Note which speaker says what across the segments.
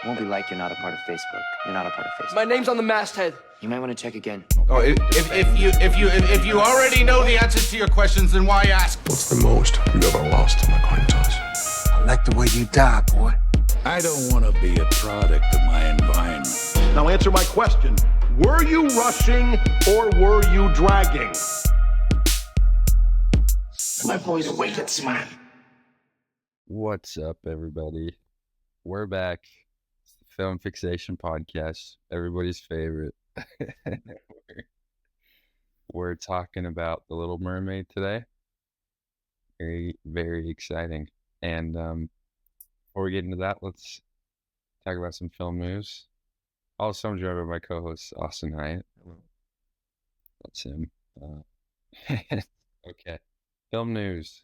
Speaker 1: It won't be like you're not a part of Facebook. You're not a part of Facebook.
Speaker 2: My name's on the masthead.
Speaker 1: You might want to check again.
Speaker 3: Oh, if you already know the answers to your questions, then why ask?
Speaker 4: What's the most you ever lost on a coin toss?
Speaker 5: I like the way you die, boy.
Speaker 6: I don't want to be a product of my environment.
Speaker 7: Now answer my question. Were you rushing or were you dragging?
Speaker 5: My boy's awake at smile.
Speaker 8: What's up, everybody? We're back. It's the Film Fixation Podcast, everybody's favorite. we're talking about The Little Mermaid today. Very, very exciting. And before we get into that, let's talk about some film news. Also, I'm joined by my co-host, Austin Hyatt. That's him. Okay. Film news.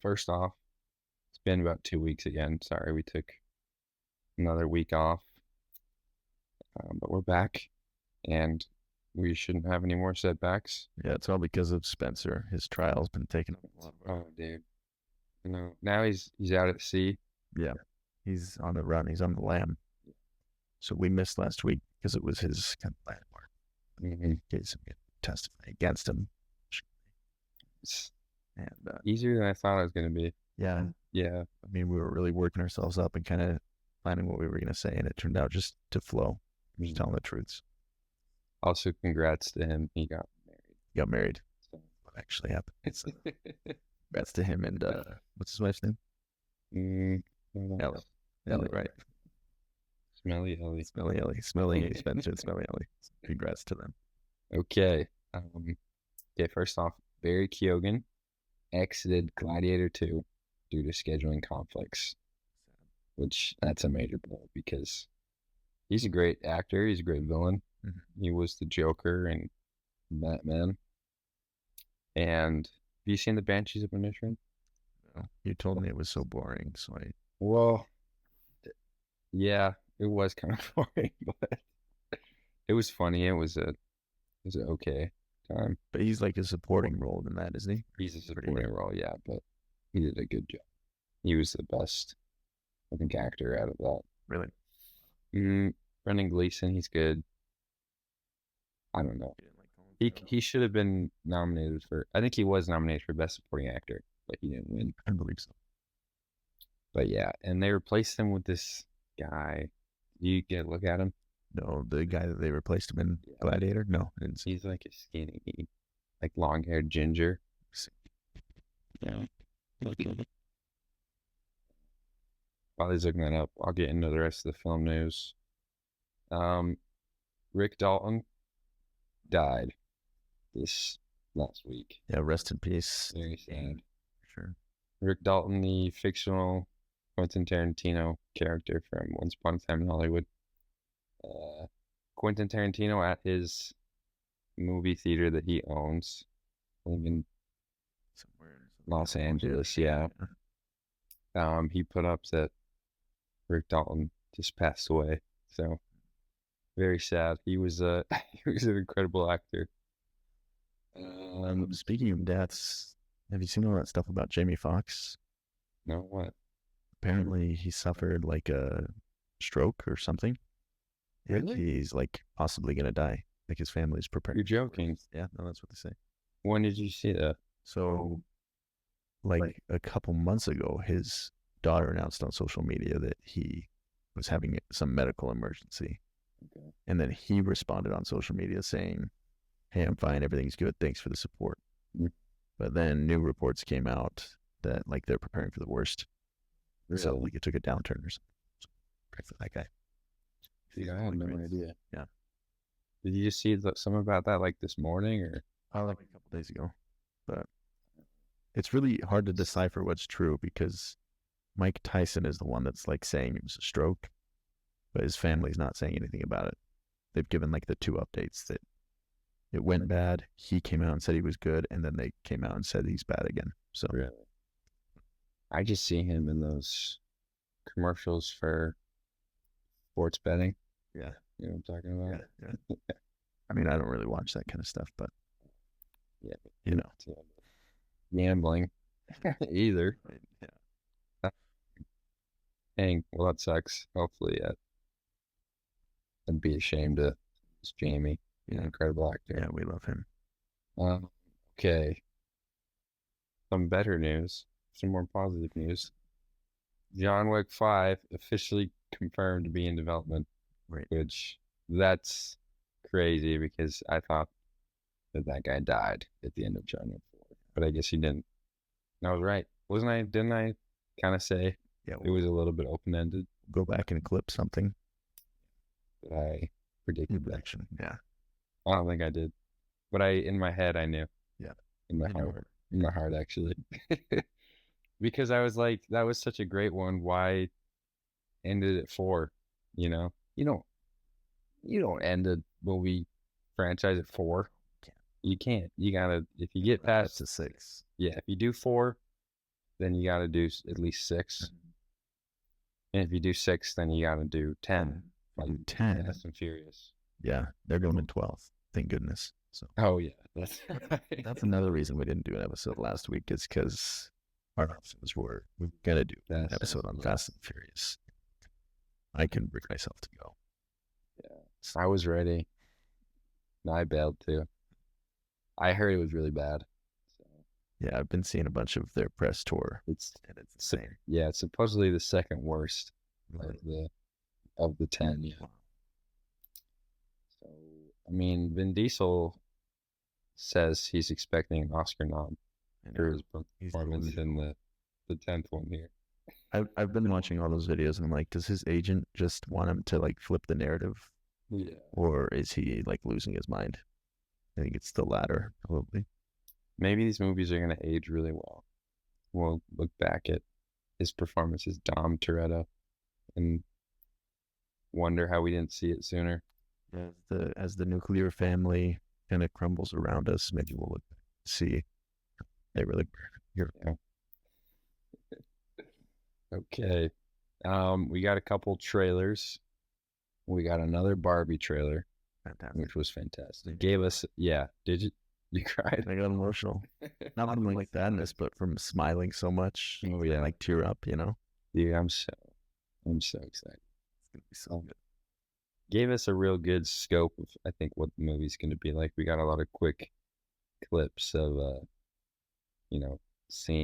Speaker 8: First off, it's been about 2 weeks again. Sorry, we took another week off. But we're back, and we shouldn't have any more setbacks.
Speaker 9: Yeah, it's all because of Spencer. His trial's been taken up a lot.
Speaker 8: Oh, dude. You know, now he's out at sea.
Speaker 9: Yeah, he's on the run. He's on the lam. So we missed last week because it was his kind of landmark.
Speaker 8: Mm-hmm.
Speaker 9: Case of testify against him.
Speaker 8: It's
Speaker 9: And
Speaker 8: easier than I thought it was going to be.
Speaker 9: yeah,
Speaker 8: Yeah.
Speaker 9: I mean, we were really working ourselves up and kind of planning what we were going to say, and it turned out just to flow, just telling the truths.
Speaker 8: Also, congrats to him. He got
Speaker 9: He got married.
Speaker 8: So.
Speaker 9: What actually happened? So, congrats to him and what's his wife's name? Ellie. Ellie, right?
Speaker 8: Smelly Ellie.
Speaker 9: Smelly Ellie. Smelly Spencer and Smelly Ellie. Congrats to them.
Speaker 8: Okay. Okay, first off, Barry Keoghan exited Gladiator 2 due to scheduling conflicts, which that's a major blow because he's a great actor. He's a great villain. Mm-hmm. He was the Joker in Batman. And have you seen the Banshees of Inisherin?
Speaker 9: No, you told me it was so boring, so
Speaker 8: Well, yeah, it was kind of boring, but it was funny. It was an okay time.
Speaker 9: But he's like a supporting role in that, isn't he?
Speaker 8: He's a supporting role, yeah, but he did a good job. He was the best, I think, actor out of that.
Speaker 9: Really?
Speaker 8: Brendan Gleeson, he's good. I don't know. He should have been nominated for. I think he was nominated for Best Supporting Actor, but he didn't win.
Speaker 9: I believe so.
Speaker 8: But yeah, and they replaced him with this guy. You get a look at him?
Speaker 9: No, the guy that they replaced him in Gladiator? No, I didn't see.
Speaker 8: He's like a skinny, like long-haired ginger. Yeah. While he's looking that up, I'll get into the rest of the film news. Rick Dalton died this last week.
Speaker 9: Yeah, rest in peace.
Speaker 8: Very sad.
Speaker 9: Sure. Rick
Speaker 8: Dalton, the fictional Quentin Tarantino character from Once Upon a Time in Hollywood. Quentin Tarantino at his movie theater that he owns, I think in somewhere Los Angeles, yeah. He put up that Rick Dalton just passed away. So very sad. He was an incredible actor.
Speaker 9: Speaking of deaths, have you seen all that stuff about Jamie Foxx?
Speaker 8: No, what?
Speaker 9: Apparently he suffered like a stroke or something.
Speaker 8: Really?
Speaker 9: He's like possibly gonna die. Like his family's preparing.
Speaker 8: You're joking.
Speaker 9: Yeah, no, that's what they say.
Speaker 8: When did you see that?
Speaker 9: So like a couple months ago, his daughter announced on social media that he was having some medical emergency. Okay. And then he responded on social media saying, "Hey, I'm fine. Everything's good. Thanks for the support." Mm-hmm. But then new reports came out that like they're preparing for the worst. Really? So like it took a downturn or something. So pray for that guy.
Speaker 8: See, I had no idea.
Speaker 9: Yeah.
Speaker 8: Did you just see something about that like this morning or?
Speaker 9: Like a couple days ago. But it's really hard to decipher what's true because Mike Tyson is the one that's like saying it was a stroke, but his family's not saying anything about it. They've given like the two updates that it went bad. He came out and said he was good, and then they came out and said he's bad again. So
Speaker 8: really? I just see him in those commercials for sports betting.
Speaker 9: Yeah.
Speaker 8: You know what I'm talking about?
Speaker 9: Yeah. I mean, I don't really watch that kind of stuff, but
Speaker 8: yeah,
Speaker 9: you know,
Speaker 8: gambling either.
Speaker 9: Yeah.
Speaker 8: Dang, well, that sucks. Hopefully, I'd be ashamed to lose Jamie. He's an incredible actor.
Speaker 9: Yeah, we love him.
Speaker 8: Okay. Some better news. Some more positive news. John Wick 5 officially confirmed to be in development.
Speaker 9: Right.
Speaker 8: Which, that's crazy because I thought that guy died at the end of John Wick 4. But I guess he didn't. And I was right. Wasn't I? Didn't I kind of say it was a little bit open-ended?
Speaker 9: Go back and clip something.
Speaker 8: That I predicted that.
Speaker 9: Action. Yeah.
Speaker 8: I don't think I did. But in my head, I knew.
Speaker 9: Yeah.
Speaker 8: In my heart. In my heart, actually. Because I was like, that was such a great one. Why end it at 4? You know? You don't end a movie franchise at 4. You can't. You gotta, if you get past
Speaker 9: to 6.
Speaker 8: Yeah, if you do 4, then you gotta do at least 6. And if you do 6, then you gotta do 10. Like
Speaker 9: 10.
Speaker 8: Fast and Furious.
Speaker 9: Yeah, they're going to 12. Thank goodness. So.
Speaker 8: Oh yeah,
Speaker 9: that's another reason we didn't do an episode last week. Is because our options were we're gonna do an episode on Fast and Furious. I couldn't bring myself to go.
Speaker 8: Yeah, I was ready. I bailed too. I heard it was really bad. So.
Speaker 9: Yeah, I've been seeing a bunch of their press tour.
Speaker 8: It's
Speaker 9: insane.
Speaker 8: Yeah, it's supposedly the second worst of the 10. Yeah.
Speaker 9: Wow.
Speaker 8: So I mean, Vin Diesel says he's expecting an Oscar nod for his performance in the 10th one here.
Speaker 9: I've been watching all those videos and I'm like, does his agent just want him to like flip the narrative?
Speaker 8: Yeah.
Speaker 9: Or is he like losing his mind? I think it's the latter, probably.
Speaker 8: Maybe these movies are going to age really well. We'll look back at his performance as Dom Toretto and wonder how we didn't see it sooner.
Speaker 9: As the nuclear family kind of crumbles around us, maybe we'll look see they really were.
Speaker 8: Yeah. Okay. We got a couple trailers. We got another Barbie trailer.
Speaker 9: Fantastic.
Speaker 8: Which was fantastic. Gave us, did you? You cried?
Speaker 9: I got emotional. Not from like sadness, but from smiling so much.
Speaker 8: Oh yeah.
Speaker 9: Like tear up, you know?
Speaker 8: Dude, I'm so excited.
Speaker 9: It's gonna be so good.
Speaker 8: Gave us a real good scope of, I think, what the movie's going to be like. We got a lot of quick clips of,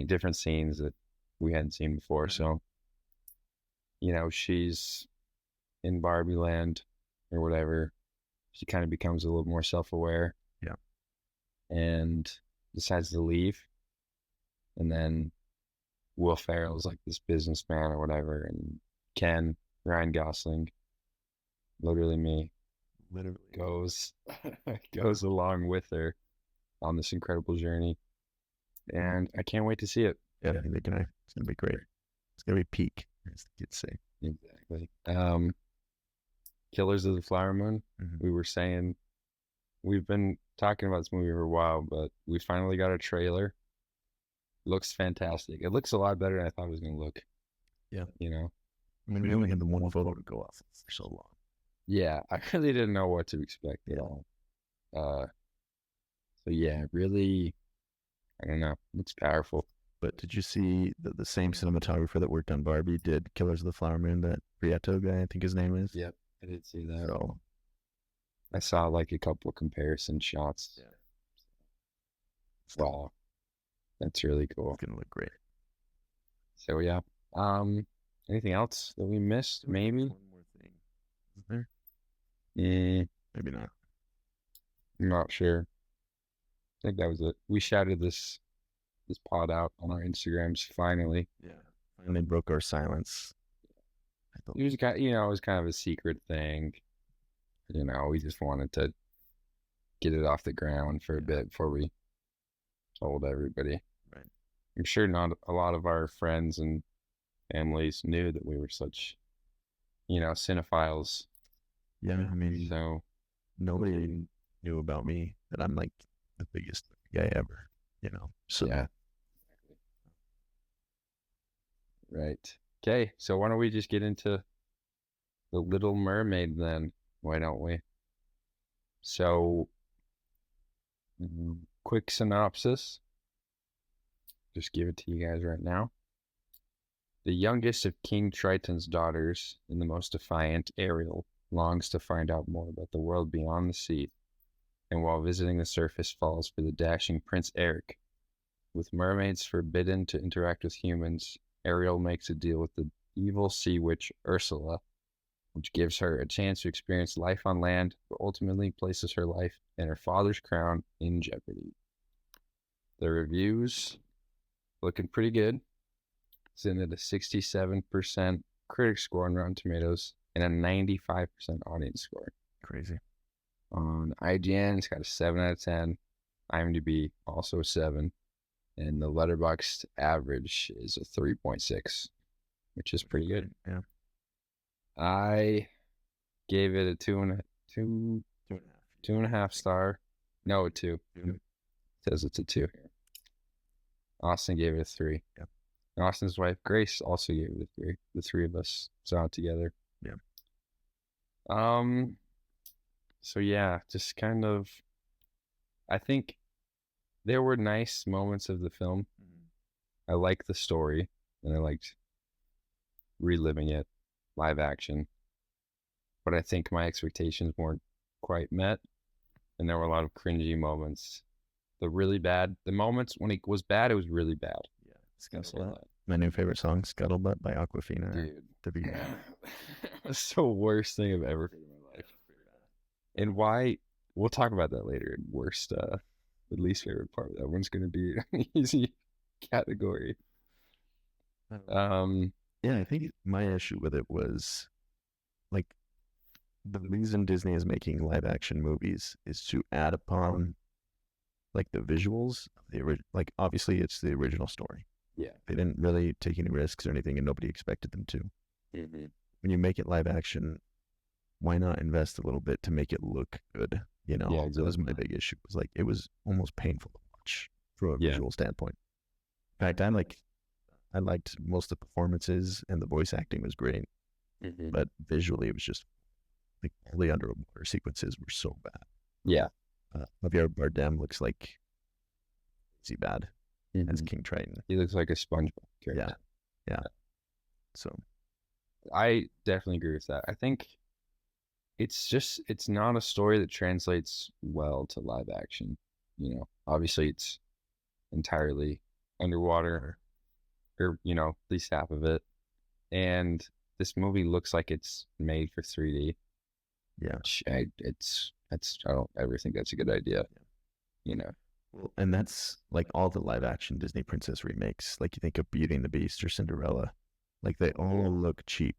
Speaker 8: different scenes that we hadn't seen before. So, she's in Barbie Land or whatever. She kind of becomes a little more self-aware.
Speaker 9: Yeah.
Speaker 8: And decides to leave. And then Will Ferrell's like this businessman or whatever. And Ken, Ryan Gosling, literally me, goes along with her on this incredible journey, and I can't wait to see it.
Speaker 9: Yeah, it's gonna be great. It's gonna be peak, as the kids say.
Speaker 8: Exactly. Killers of the Flower Moon.
Speaker 9: Mm-hmm.
Speaker 8: We were saying we've been talking about this movie for a while, but we finally got a trailer. Looks fantastic. It looks a lot better than I thought it was gonna look.
Speaker 9: Yeah.
Speaker 8: I
Speaker 9: mean, we only had the one photo to go off of for so long.
Speaker 8: Yeah, I really didn't know what to expect at all. So yeah, really, I don't know. It's powerful.
Speaker 9: But did you see the same cinematographer that worked on Barbie did Killers of the Flower Moon? That Prieto guy, I think his name is.
Speaker 8: Yep, I did see that.
Speaker 9: So
Speaker 8: I saw like a couple of comparison shots.
Speaker 9: Yeah.
Speaker 8: Wow, that's really cool.
Speaker 9: It's gonna look great.
Speaker 8: So yeah. Anything else that we missed? Maybe.
Speaker 9: One more thing. Is there?
Speaker 8: Maybe
Speaker 9: not.
Speaker 8: I'm not sure. I think that was it. We shouted this pod out on our Instagrams finally.
Speaker 9: Yeah. Finally broke our silence.
Speaker 8: It was it was kind of a secret thing. We just wanted to get it off the ground for a bit before we told everybody.
Speaker 9: Right.
Speaker 8: I'm sure not a lot of our friends and families knew that we were such, cinephiles.
Speaker 9: Yeah, I mean,
Speaker 8: so
Speaker 9: nobody knew about me that I'm like the biggest guy ever, So
Speaker 8: yeah. Right. Okay, so why don't we just get into the Little Mermaid then? Why don't we? So, quick synopsis. Just give it to you guys right now. The youngest of King Triton's daughters, and the most defiant, Ariel, longs to find out more about the world beyond the sea, and while visiting the surface falls for the dashing Prince Eric. With mermaids forbidden to interact with humans, Ariel makes a deal with the evil sea witch Ursula, which gives her a chance to experience life on land, but ultimately places her life and her father's crown in jeopardy. The reviews looking pretty good. It's in at a 67% critic score on Rotten Tomatoes and a 95% audience score.
Speaker 9: Crazy.
Speaker 8: On IGN, it's got a 7 out of 10. IMDb, also a 7. And the Letterboxd average is a 3.6, which is pretty good.
Speaker 9: Yeah.
Speaker 8: I gave it a two and a half star. No, a 2. It says it's a 2 here. Austin gave it a 3.
Speaker 9: Yeah.
Speaker 8: And Austin's wife, Grace, also gave it a 3. The three of us saw it together.
Speaker 9: Yeah.
Speaker 8: So yeah, just kind of, I think there were nice moments of the film. I liked the story, and I liked reliving it, live action. But I think my expectations weren't quite met, and there were a lot of cringy moments. The moments when it was bad, it was really bad.
Speaker 9: Yeah. Scuttlebutt. My new favorite song, Scuttlebutt by Aquafina.
Speaker 8: Dude.
Speaker 9: To be
Speaker 8: That's the worst thing I've ever heard in my life. And why? We'll talk about that later. The least favorite part. That one's going to be an easy category.
Speaker 9: Yeah, I think my issue with it was, like, the reason Disney is making live action movies is to add upon, like, the visuals. Like, obviously, it's the original story.
Speaker 8: Yeah.
Speaker 9: They didn't really take any risks or anything, and nobody expected them to.
Speaker 8: Mm-hmm.
Speaker 9: When you make it live action, why not invest a little bit to make it look good? You know,
Speaker 8: Yeah,
Speaker 9: that was my
Speaker 8: exactly.
Speaker 9: big issue. It was like, it was almost painful to watch from a
Speaker 8: Yeah.
Speaker 9: visual standpoint. In fact, I liked most of the performances, and the voice acting was great,
Speaker 8: Mm-hmm.
Speaker 9: but visually it was just, like, all the underwater sequences were so bad.
Speaker 8: Yeah.
Speaker 9: Javier Bardem looks like he bad as
Speaker 8: Mhm.
Speaker 9: King Triton.
Speaker 8: He looks like a SpongeBob character.
Speaker 9: Yeah. So
Speaker 8: I definitely agree with that. I think it's not a story that translates well to live action. You know, obviously it's entirely underwater, or at least half of it. And this movie looks like it's made for 3D.
Speaker 9: yeah.
Speaker 8: Which I don't ever think that's a good idea. You know.
Speaker 9: Well, and that's like all the live action Disney princess remakes. Like, you think of Beauty and the Beast or Cinderella, like, they all look cheap,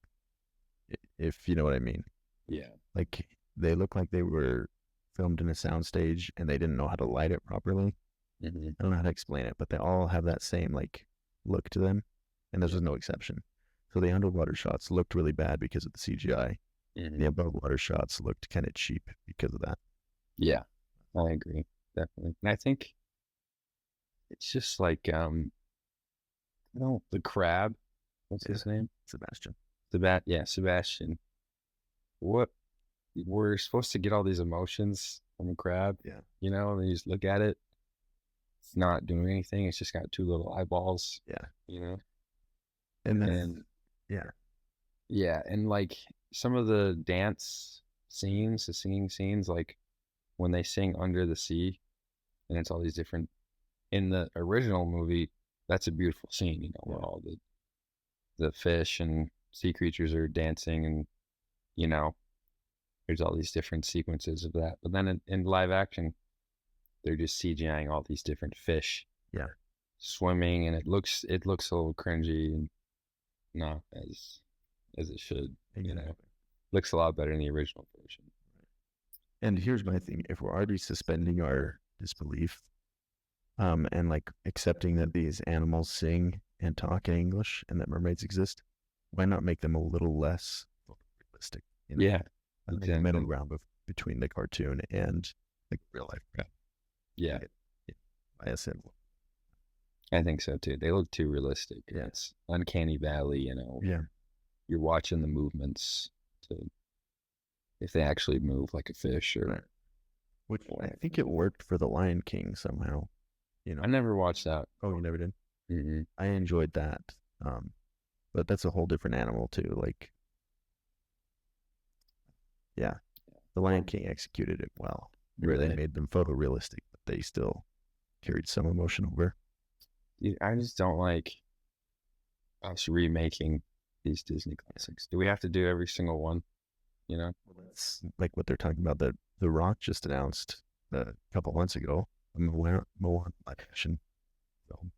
Speaker 9: if you know what I mean.
Speaker 8: Yeah.
Speaker 9: Like, they look like they were filmed in a soundstage and they didn't know how to light it properly.
Speaker 8: Mm-hmm.
Speaker 9: I don't know how to explain it, but they all have that same, like, look to them, and this was no exception. So the underwater shots looked really bad because of the CGI.
Speaker 8: Mm-hmm.
Speaker 9: The above water shots looked kind of cheap because of that.
Speaker 8: Yeah, I agree, definitely. And I think it's just like the crab. What's his name?
Speaker 9: Sebastian.
Speaker 8: Sebastian. What, we're supposed to get all these emotions from a crab.
Speaker 9: Yeah.
Speaker 8: And then you just look at it. It's not doing anything. It's just got two little eyeballs.
Speaker 9: Yeah. And then, yeah.
Speaker 8: Yeah, and like some of the dance scenes, the singing scenes, like when they sing Under the Sea, and it's all these different, in the original movie, that's a beautiful scene, where all the fish and sea creatures are dancing, and there's all these different sequences of that. But then in live action, they're just CGIing all these different fish swimming, and it looks a little cringy and not as it should.
Speaker 9: Exactly.
Speaker 8: Looks a lot better in the original version.
Speaker 9: And here's my thing: if we're already suspending our disbelief, and like accepting that these animals sing and talk in English and that mermaids exist, why not make them a little less realistic?
Speaker 8: Yeah,
Speaker 9: like
Speaker 8: exactly.
Speaker 9: the middle ground between the cartoon and like real life crap.
Speaker 8: Yeah,
Speaker 9: I said,
Speaker 8: I think so too. They look too realistic.
Speaker 9: Yeah.
Speaker 8: It's uncanny valley.
Speaker 9: Yeah.
Speaker 8: You're watching the movements if they actually move like a fish or.
Speaker 9: Right. Which I think it worked for The Lion King somehow.
Speaker 8: I never watched that.
Speaker 9: Oh, you never did?
Speaker 8: Mm-hmm.
Speaker 9: I enjoyed that. but that's a whole different animal too. Like, yeah, The Lion King executed it well. Where they made them photorealistic, but they still carried some emotion over.
Speaker 8: Dude, I just don't like us remaking these Disney classics. Do we have to do every single one? You know?
Speaker 9: It's like what they're talking about. That The Rock just announced a couple months ago a Moana live action film.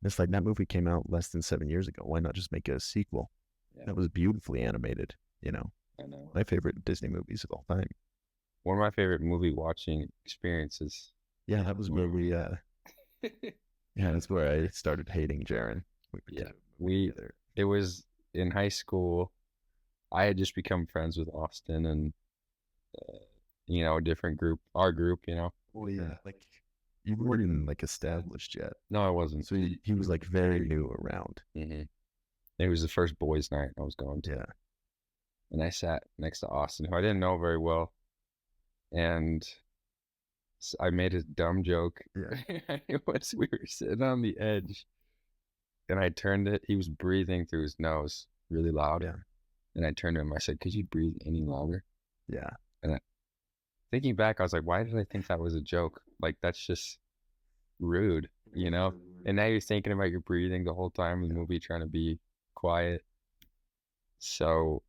Speaker 9: It's like that movie came out less than 7 years ago. Why not just make a sequel?
Speaker 8: Yeah.
Speaker 9: That was beautifully animated. You know,
Speaker 8: I know.
Speaker 9: my favorite Disney movies of all time.
Speaker 8: One of my favorite movie watching experiences.
Speaker 9: Yeah, that was where we. Yeah, that's where I started hating Jaren. It was in high school. I had just become friends with Austin and, you know, a different group, our group, you know. Oh yeah, like you weren't even like established yet.
Speaker 8: No, I wasn't.
Speaker 9: So he was like very new around.
Speaker 8: Mm-hmm. It was the first boys' night I was going to.
Speaker 9: Yeah.
Speaker 8: And I sat next to Austin, who I didn't know very well. And I made a dumb joke.
Speaker 9: Yeah.
Speaker 8: We were sitting on the edge, and I turned it. He was breathing through his nose really loud.
Speaker 9: Yeah.
Speaker 8: And I turned to him. I said, "Could you breathe any louder?"
Speaker 9: Yeah.
Speaker 8: And thinking back, I was like, "Why did I think that was a joke? Like, that's just rude, you know?" And now you're thinking about your breathing the whole time in the movie, trying to be quiet. So,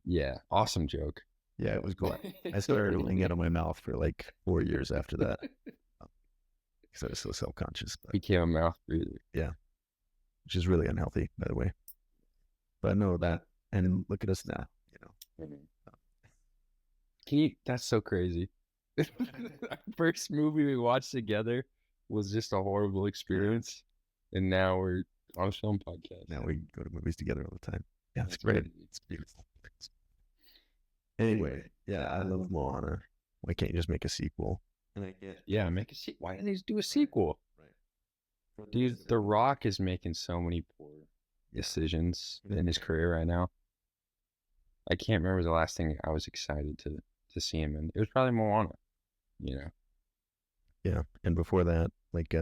Speaker 8: yeah, awesome joke.
Speaker 9: Yeah, it was cool. I started holding it on my mouth for like 4 years after that because I was so self-conscious. But,
Speaker 8: Became a mouth breather.
Speaker 9: yeah, which is really unhealthy, by the way. But I know that, and look at us now. You know,
Speaker 8: That's so crazy. Our first movie we watched together was just a horrible experience, and now we're on a film podcast.
Speaker 9: now we go to movies together all the time. Yeah, it's great.
Speaker 8: crazy.
Speaker 9: It's beautiful. Anyway, yeah, I love Moana. Why can't you just make a sequel? And I get,
Speaker 8: Yeah, make a sequel. Why didn't they just do a sequel?
Speaker 9: right.
Speaker 8: Dude, The Rock is making so many poor decisions in his career right now. I can't remember the last thing I was excited to see him in. It was probably Moana, you know.
Speaker 9: Yeah, and before that, like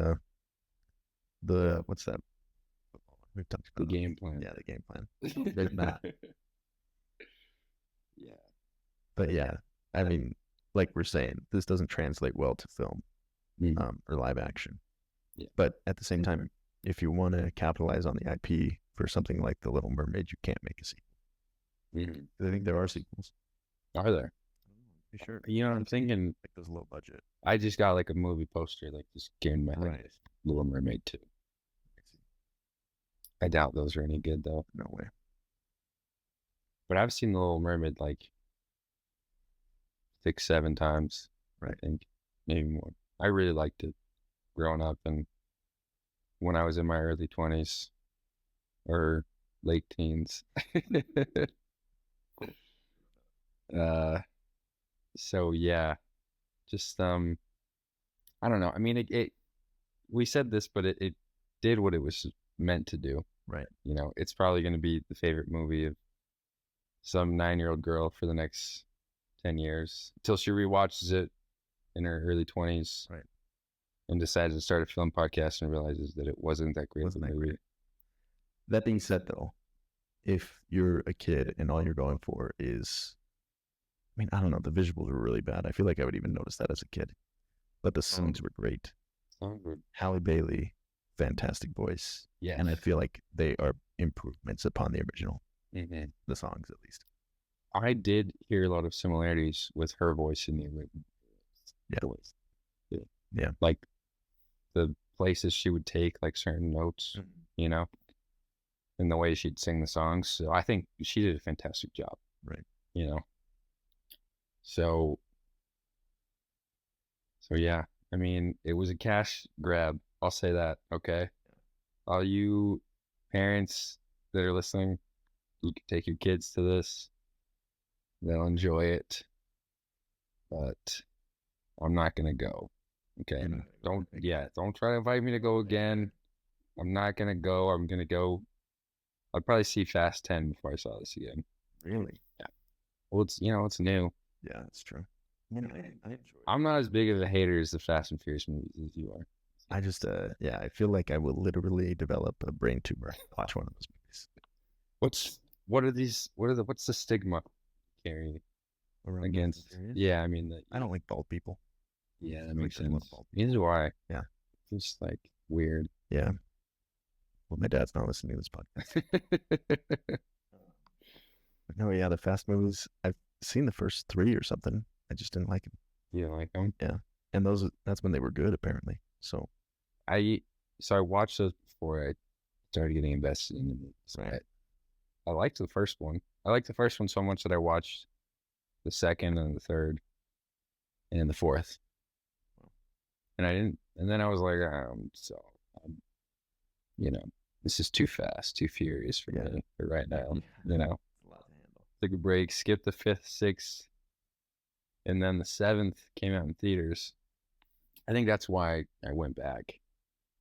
Speaker 9: what's that? We've talked
Speaker 8: The
Speaker 9: about
Speaker 8: game plan.
Speaker 9: Yeah, the game plan. There's that.
Speaker 8: Yeah.
Speaker 9: But yeah, I mean, like we're saying, this doesn't translate well to film or live action.
Speaker 8: Yeah.
Speaker 9: But at the same time, if you want to capitalize on the IP for something like The Little Mermaid, you can't make a sequel.
Speaker 8: Mm-hmm.
Speaker 9: I think there are sequels.
Speaker 8: Are there?
Speaker 9: Be sure.
Speaker 8: You know what I'm thinking?
Speaker 9: Like those low budget.
Speaker 8: I just got like a movie poster, like just getting my head.
Speaker 9: Right.
Speaker 8: Little Mermaid 2. I doubt those are any good though.
Speaker 9: No way.
Speaker 8: But I've seen The Little Mermaid like 6-7 times.
Speaker 9: Right.
Speaker 8: I think maybe more. I really liked it growing up, and when I was in my early 20s or late teens. So yeah, just I don't know. I mean, it we said this, but it did what it was meant to do.
Speaker 9: Right.
Speaker 8: You know, it's probably going to be the favorite movie of some 9-year-old girl for the next 10 years until she rewatches it in her early 20s.
Speaker 9: Right.
Speaker 8: And decides to start a film podcast and realizes that it wasn't that great of a movie.
Speaker 9: Great. That being said, though, if you're a kid and all you're going for is, I mean, I don't know, the visuals were really bad. I feel like I would even notice that as a kid. But the songs were great. Halle Bailey, fantastic voice.
Speaker 8: Yeah.
Speaker 9: And I feel like they are improvements upon the original.
Speaker 8: Mm-hmm.
Speaker 9: The songs, at least.
Speaker 8: I did hear a lot of similarities with her voice in the original.
Speaker 9: Yeah.
Speaker 8: Like the places she would take, like certain notes, you know, and the way she'd sing the songs. So I think she did a fantastic job.
Speaker 9: Right.
Speaker 8: You know. So yeah, I mean, it was a cash grab. I'll say that. Okay. All you parents that are listening, you can take your kids to this. They'll enjoy it. But I'm not going to go. Okay. Don't try to invite me to go again. I'm not going to go. I'm going to go. I'd probably see Fast 10 before I saw this again.
Speaker 9: Really?
Speaker 8: Yeah. Well, it's new.
Speaker 9: Yeah, that's true. I enjoy it.
Speaker 8: I'm not as big of a hater as the Fast and Furious movies as you are.
Speaker 9: I just, I feel like I will literally develop a brain tumor. Watch one of those movies.
Speaker 8: what's the stigma carrying
Speaker 9: Around
Speaker 8: against?
Speaker 9: vegetarians?
Speaker 8: Yeah, I mean,
Speaker 9: I don't like bald people.
Speaker 8: yeah, that
Speaker 9: I
Speaker 8: makes
Speaker 9: like a lot of
Speaker 8: sense.
Speaker 9: bald
Speaker 8: Neither do I.
Speaker 9: Yeah.
Speaker 8: It's just like weird.
Speaker 9: Yeah. Well, my dad's not listening to this podcast. But no, yeah, the Fast movies. I've seen the first 3 or something. I just didn't like them.
Speaker 8: You like them?
Speaker 9: Yeah, and that's when they were good, apparently. So
Speaker 8: I watched those before I started getting invested in them.
Speaker 9: Right.
Speaker 8: I liked the first one. I liked the first one so much that I watched the second and the third and the fourth. And I didn't. And then I was like, you know, this is too fast, too furious for me for right now. You know,
Speaker 9: a lot to handle.
Speaker 8: took a break, skipped the fifth, sixth, and then the seventh came out in theaters. I think that's why I went back.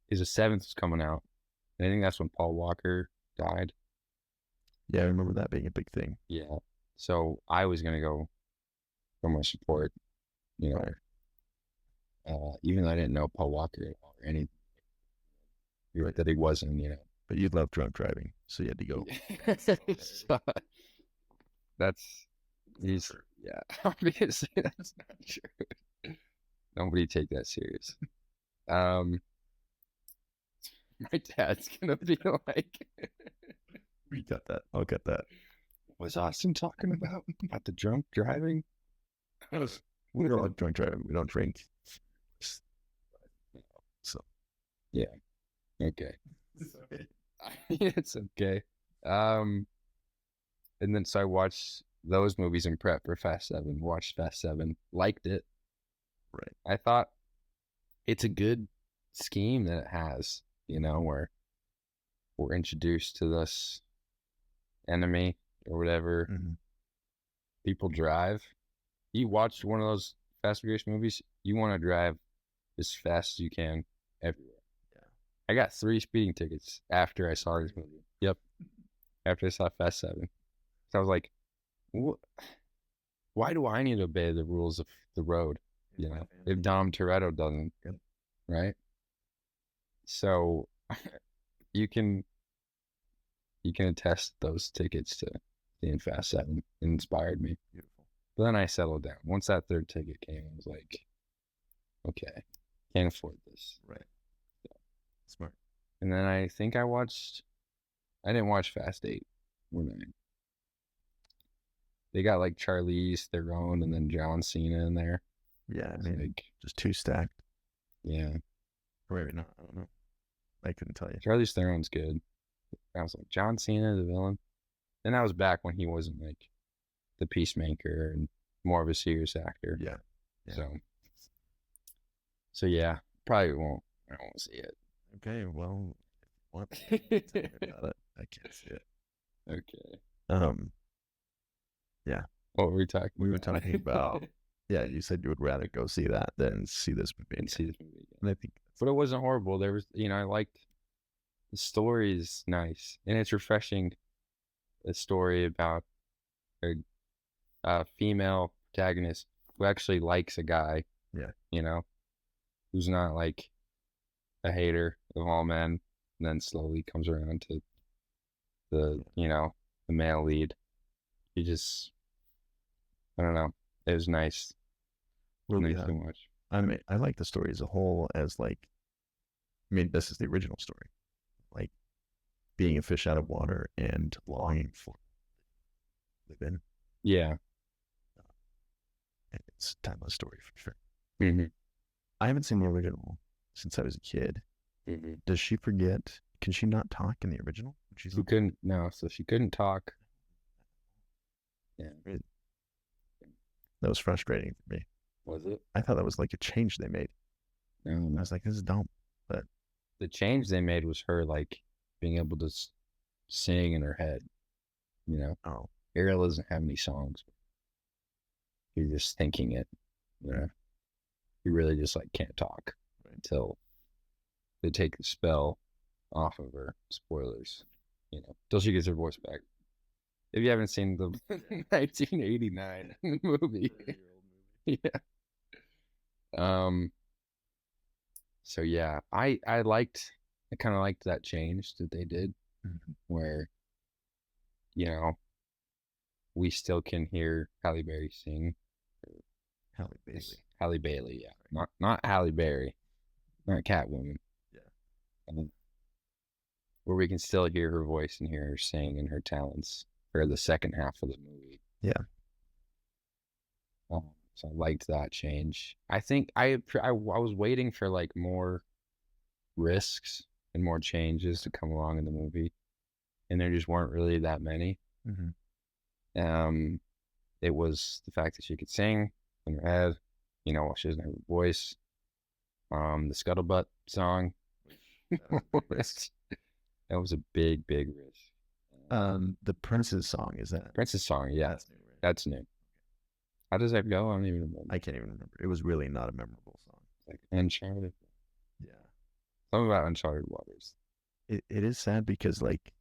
Speaker 8: Because the seventh was coming out. And I think that's when Paul Walker died.
Speaker 9: Yeah, I remember that being a big thing.
Speaker 8: Yeah. So I was gonna go for my support, you know.
Speaker 9: Right.
Speaker 8: Even though I didn't know Paul Walker or anything that he wasn't, you know.
Speaker 9: But you love drunk driving, so you had to go.
Speaker 8: Yeah, obviously that's not true. Nobody take that serious. My dad's gonna be like,
Speaker 9: We got that. I'll get that.
Speaker 8: was Austin talking about the drunk driving?
Speaker 9: We don't like drunk driving. We don't drink. So
Speaker 8: yeah, okay. It's okay. And then so I watched those movies in prep for Fast 7. Watched Fast 7, liked it.
Speaker 9: Right.
Speaker 8: I thought it's a good scheme that it has, you know, where we're introduced to this enemy or whatever.
Speaker 9: Mm-hmm.
Speaker 8: People drive. You watch one of those Fast and Furious movies, you want to drive as fast as you can everywhere.
Speaker 9: Yeah.
Speaker 8: I got 3 speeding tickets after I saw this movie. Yep. After I saw Fast 7. So I was like, why do I need to obey the rules of the road? You know, if Dom Toretto doesn't, right? So you can attest those tickets to seeing Fast 7. It inspired me.
Speaker 9: Beautiful.
Speaker 8: But then I settled down. Once that third ticket came, I was like, okay, can't afford this.
Speaker 9: Right. So. Smart.
Speaker 8: And then I think I didn't watch Fast 8 or 9. They got like Charlize Theron and then John Cena in there.
Speaker 9: Yeah, I mean,
Speaker 8: like,
Speaker 9: just 2 stacked.
Speaker 8: Yeah.
Speaker 9: Or maybe not. I don't know. I couldn't tell you.
Speaker 8: Charlize Theron's good. I was like, John Cena, the villain. And that was back when he wasn't like the peacemaker and more of a serious actor.
Speaker 9: Yeah.
Speaker 8: So yeah, I won't see it.
Speaker 9: Okay, well, what? Tell me about it. I can't see it.
Speaker 8: Okay.
Speaker 9: Yeah.
Speaker 8: What were we talking?
Speaker 9: We were talking about. Yeah, you said you would rather go see that than see this movie.
Speaker 8: And see this movie again.
Speaker 9: And I think,
Speaker 8: but it wasn't horrible. There was, I liked the story is nice and it's refreshing. A story about a female protagonist who actually likes a guy.
Speaker 9: Yeah.
Speaker 8: Who's not like a hater of all men, and then slowly comes around to the male lead. He just, I don't know. It was nice.
Speaker 9: Really,
Speaker 8: nice to watch.
Speaker 9: I mean, I like the story as a whole. As like, I mean, this is the original story, like being a fish out of water and longing for live in.
Speaker 8: Yeah,
Speaker 9: it's a timeless story for sure.
Speaker 8: Mm-hmm.
Speaker 9: I haven't seen the original since I was a kid.
Speaker 8: Mm-hmm.
Speaker 9: Does she forget? Can she not talk in the original?
Speaker 8: She couldn't. No, so she couldn't talk. Yeah,
Speaker 9: that was frustrating for me.
Speaker 8: Was it?
Speaker 9: I thought that was like a change they made.
Speaker 8: No.
Speaker 9: I was like, this is dumb. But
Speaker 8: the change they made was her like being able to sing in her head.
Speaker 9: Oh,
Speaker 8: Ariel doesn't have any songs. You're just thinking it. You really just like can't talk until they take the spell off of her. Spoilers. Until she gets her voice back. If you haven't seen the 1989 movie. Yeah. So yeah, I kind of liked that change that they did, where you know, we still can hear Halle Berry sing.
Speaker 9: Halle Bailey.
Speaker 8: Halle Bailey, yeah. Not Halle Berry. Not Catwoman.
Speaker 9: Yeah.
Speaker 8: Where we can still hear her voice and hear her sing and her talents for the second half of the movie.
Speaker 9: Yeah.
Speaker 8: So I liked that change. I think I was waiting for like more risks and more changes to come along in the movie, and there just weren't really that many.
Speaker 9: Mm-hmm.
Speaker 8: It was the fact that she could sing in her head, you know, while she doesn't have a voice. The Scuttlebutt song. That was a big risk.
Speaker 9: The Prince's song, is that?
Speaker 8: Prince's song, yeah.
Speaker 9: That's new, right?
Speaker 8: That's new. How does that go? I don't even remember.
Speaker 9: I can't even remember. It was really not a memorable song.
Speaker 8: Like Uncharted.
Speaker 9: Yeah.
Speaker 8: Something about Uncharted Waters.
Speaker 9: It is sad because, like,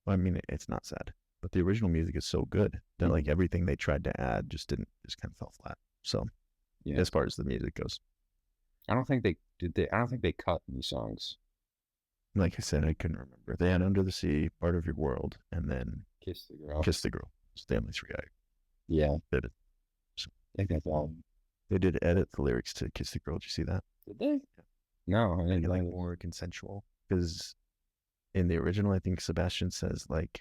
Speaker 9: well, I mean, it's not sad, but the original music is so good that like everything they tried to add just kind of fell flat. So,
Speaker 8: Yeah.
Speaker 9: as far as the music goes,
Speaker 8: I don't think they cut any songs.
Speaker 9: like I said, I couldn't remember. They had Under the Sea, Part of Your World, and then
Speaker 8: Kiss the Girl.
Speaker 9: Kiss the Girl. Stanley three I
Speaker 8: Yeah.
Speaker 9: did it.
Speaker 8: I think that's all.
Speaker 9: They did edit the lyrics to Kiss the Girl. Did you see that?
Speaker 8: Did they? No, I
Speaker 9: Make
Speaker 8: didn't
Speaker 9: it like
Speaker 8: like
Speaker 9: more consensual. Because in the original, I think Sebastian says like,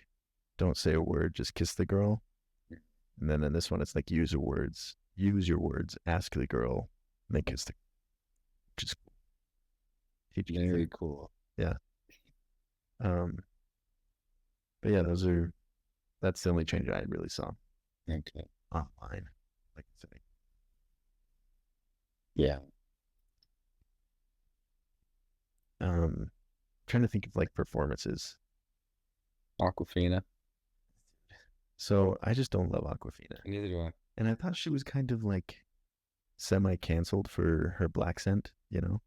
Speaker 9: "Don't say a word, just kiss the girl." And then in this one, it's like, use your words, ask the girl, and then kiss the. Which is cool.
Speaker 8: very cool.
Speaker 9: Yeah. But yeah, that's the only change I really saw
Speaker 8: Okay.
Speaker 9: online. Like I said.
Speaker 8: Yeah.
Speaker 9: Trying to think of like performances.
Speaker 8: Aquafina.
Speaker 9: So I just don't love Aquafina.
Speaker 8: Neither do I.
Speaker 9: And I thought she was kind of like semi-canceled for her black scent, you know?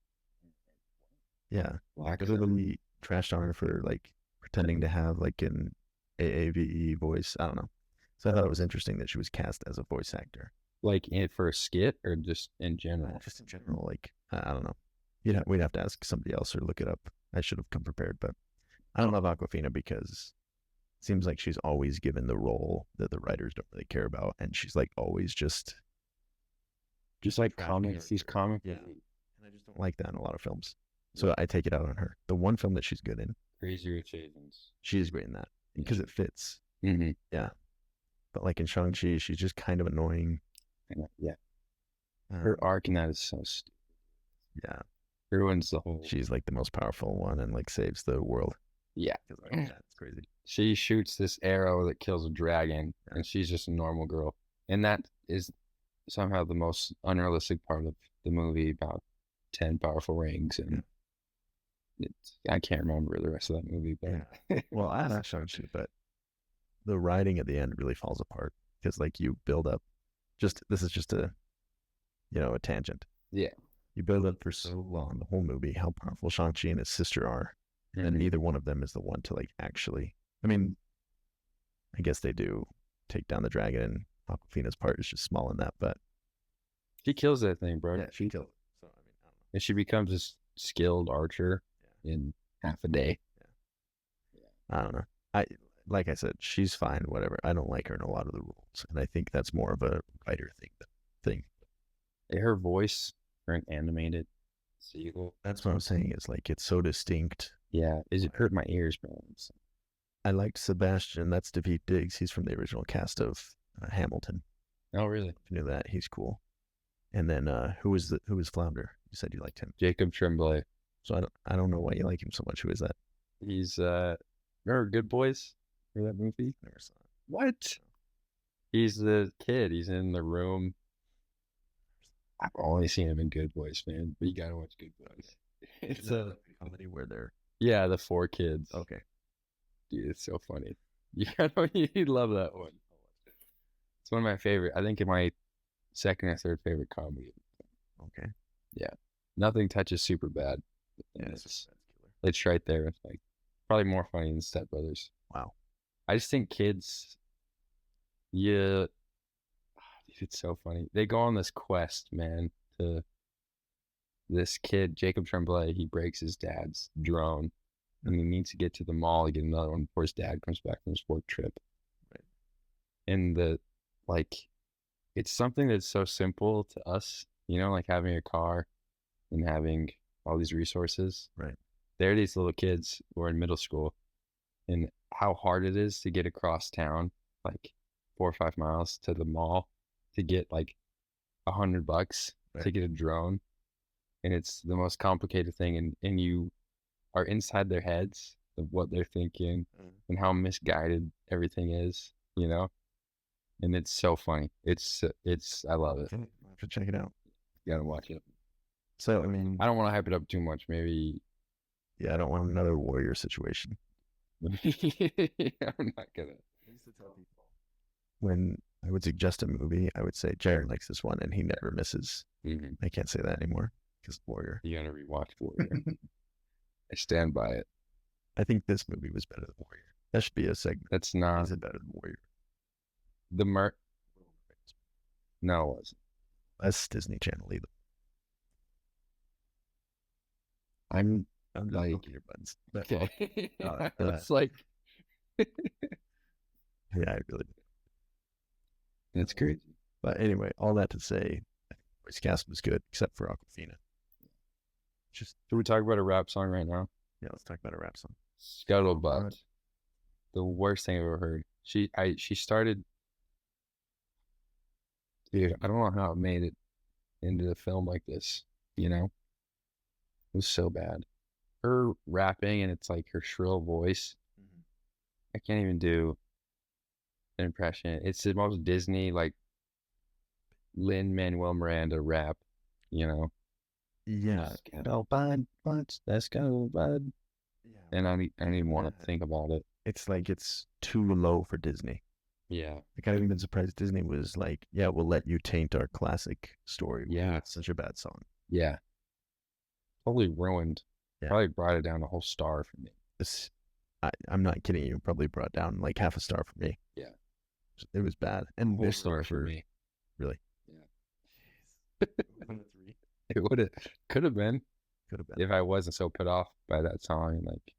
Speaker 9: Yeah.
Speaker 8: Black
Speaker 9: Literally trashed on her for like pretending to have like an AAVE voice. I don't know. So I thought it was interesting that she was cast as a voice actor.
Speaker 8: Like for a skit or just in general?
Speaker 9: Just in general, like, I don't know. We'd have to ask somebody else or look it up. I should have come prepared, but I don't love Aquafina because it seems like she's always given the role that the writers don't really care about. And she's like always just
Speaker 8: like
Speaker 9: trash
Speaker 8: comics. These comics.
Speaker 9: Yeah. And I just don't like that in a lot of films. So I take it out on her. The one film that she's good in,
Speaker 8: Crazy Rich Asians.
Speaker 9: she's great in that because it fits.
Speaker 8: Mm-hmm.
Speaker 9: Yeah. But like in Shang-Chi, she's just kind of annoying.
Speaker 8: Yeah. Her
Speaker 9: Um,
Speaker 8: arc in that is so stupid.
Speaker 9: yeah.
Speaker 8: Ruins the whole.
Speaker 9: She's like the most powerful one and like saves the world.
Speaker 8: Yeah.
Speaker 9: Yeah, it's crazy.
Speaker 8: She shoots this arrow that kills a dragon, and she's just a normal girl. And that is somehow the most unrealistic part of the movie about 10 powerful rings. And I can't remember the rest of that movie. But
Speaker 9: Well, I like Shang-Chi, but the writing at the end really falls apart because like you build up this is just a tangent.
Speaker 8: Yeah.
Speaker 9: You build up for so long, the whole movie, how powerful Shang-Chi and his sister are. And neither one of them is the one to like actually, I mean, I guess they do take down the dragon and Aquafina's part is just small in that, but
Speaker 8: she kills that thing, bro.
Speaker 9: yeah, she killed it. So, I mean, I don't know.
Speaker 8: And she becomes a skilled archer in half a day.
Speaker 9: I don't know. Like I said, she's fine, whatever. I don't like her in a lot of the roles. And I think that's more of a writer thing.
Speaker 8: Her voice for an animated seagull.
Speaker 9: That's what I'm saying is like, it's so distinct.
Speaker 8: Yeah. It hurt my ears, bro.
Speaker 9: I liked Sebastian. That's Daveed Diggs. He's from the original cast of Hamilton.
Speaker 8: Oh, really?
Speaker 9: If you knew that, he's cool. And then who was Flounder? You said you liked him.
Speaker 8: Jacob Tremblay.
Speaker 9: So I don't know why you like him so much. Who is that?
Speaker 8: He's remember Good Boys? Remember that movie?
Speaker 9: Never saw it.
Speaker 8: What? He's the kid. He's in the room. I've only seen him in Good Boys, man. But you gotta watch Good Boys. It's a
Speaker 9: comedy where they're
Speaker 8: the 4 kids.
Speaker 9: okay.
Speaker 8: Dude, it's so funny. You'd love that one. It's one of my favorite. I think my second or third favorite comedy.
Speaker 9: Okay.
Speaker 8: Yeah. Nothing touches super bad.
Speaker 9: Yeah,
Speaker 8: It's right there. It's like probably more funny than Step Brothers.
Speaker 9: Wow.
Speaker 8: I just think kids, dude, it's so funny. They go on this quest, man, to this kid, Jacob Tremblay. He breaks his dad's drone, and he needs to get to the mall to get another one before his dad comes back from his work trip.
Speaker 9: Right.
Speaker 8: And it's something that's so simple to us, like having a car and having all these resources.
Speaker 9: Right.
Speaker 8: There are these little kids who are in middle school, and how hard it is to get across town, like 4 or 5 miles to the mall to get like $100 to get a drone. And it's the most complicated thing. And you are inside their heads of what they're thinking and how misguided everything is, and it's so funny. I love it.
Speaker 9: Okay, I'll have to check it out.
Speaker 8: You gotta watch it.
Speaker 9: So, I mean,
Speaker 8: I don't want to hype it up too much. Maybe.
Speaker 9: yeah, I don't want another warrior situation.
Speaker 8: I'm not gonna.
Speaker 9: I used to tell people when I would suggest a movie, I would say Jared likes this one and he never misses.
Speaker 8: Mm-hmm.
Speaker 9: I can't say that anymore because Warrior.
Speaker 8: You gotta rewatch Warrior. I stand by it.
Speaker 9: I think this movie was better than Warrior. That should be a segment.
Speaker 8: That's not.
Speaker 9: Is it better than Warrior?
Speaker 8: No, it wasn't.
Speaker 9: That's Disney Channel either.
Speaker 8: I'm
Speaker 9: just
Speaker 8: like,
Speaker 9: poking your buttons. But,
Speaker 8: okay.
Speaker 9: uh,
Speaker 8: It's like,
Speaker 9: yeah, I really do.
Speaker 8: that's crazy.
Speaker 9: But anyway, all that to say, I think the voice cast was good except for Aquafina. Just
Speaker 8: Should we talk about a rap song right now?
Speaker 9: yeah, let's talk about a rap song.
Speaker 8: Scuttlebutt.
Speaker 9: Alright.
Speaker 8: The worst thing I've ever heard. She started. Dude, I don't know how it made it into the film like this. It was so bad. Her rapping and it's like her shrill voice. I can't even do an impression. It's the most Disney like Lin-Manuel Miranda rap.
Speaker 9: Yeah,
Speaker 8: Scuttlebutt, let's go, bud.
Speaker 9: yeah.
Speaker 8: And I didn't even want to think about it.
Speaker 9: It's like it's too low for Disney.
Speaker 8: Yeah.
Speaker 9: Like I've even been surprised Disney was like, yeah, we'll let you taint our classic story.
Speaker 8: Yeah.
Speaker 9: It's such a bad song.
Speaker 8: Yeah. Totally ruined.
Speaker 9: Yeah.
Speaker 8: Probably brought it down a whole star for me.
Speaker 9: I'm not kidding you. Probably brought down like half a star for me.
Speaker 8: Yeah.
Speaker 9: It was bad. And
Speaker 8: Whole star for me.
Speaker 9: Really?
Speaker 8: Yeah. It could have been
Speaker 9: Could have been.
Speaker 8: if I wasn't so put off by that song. Like,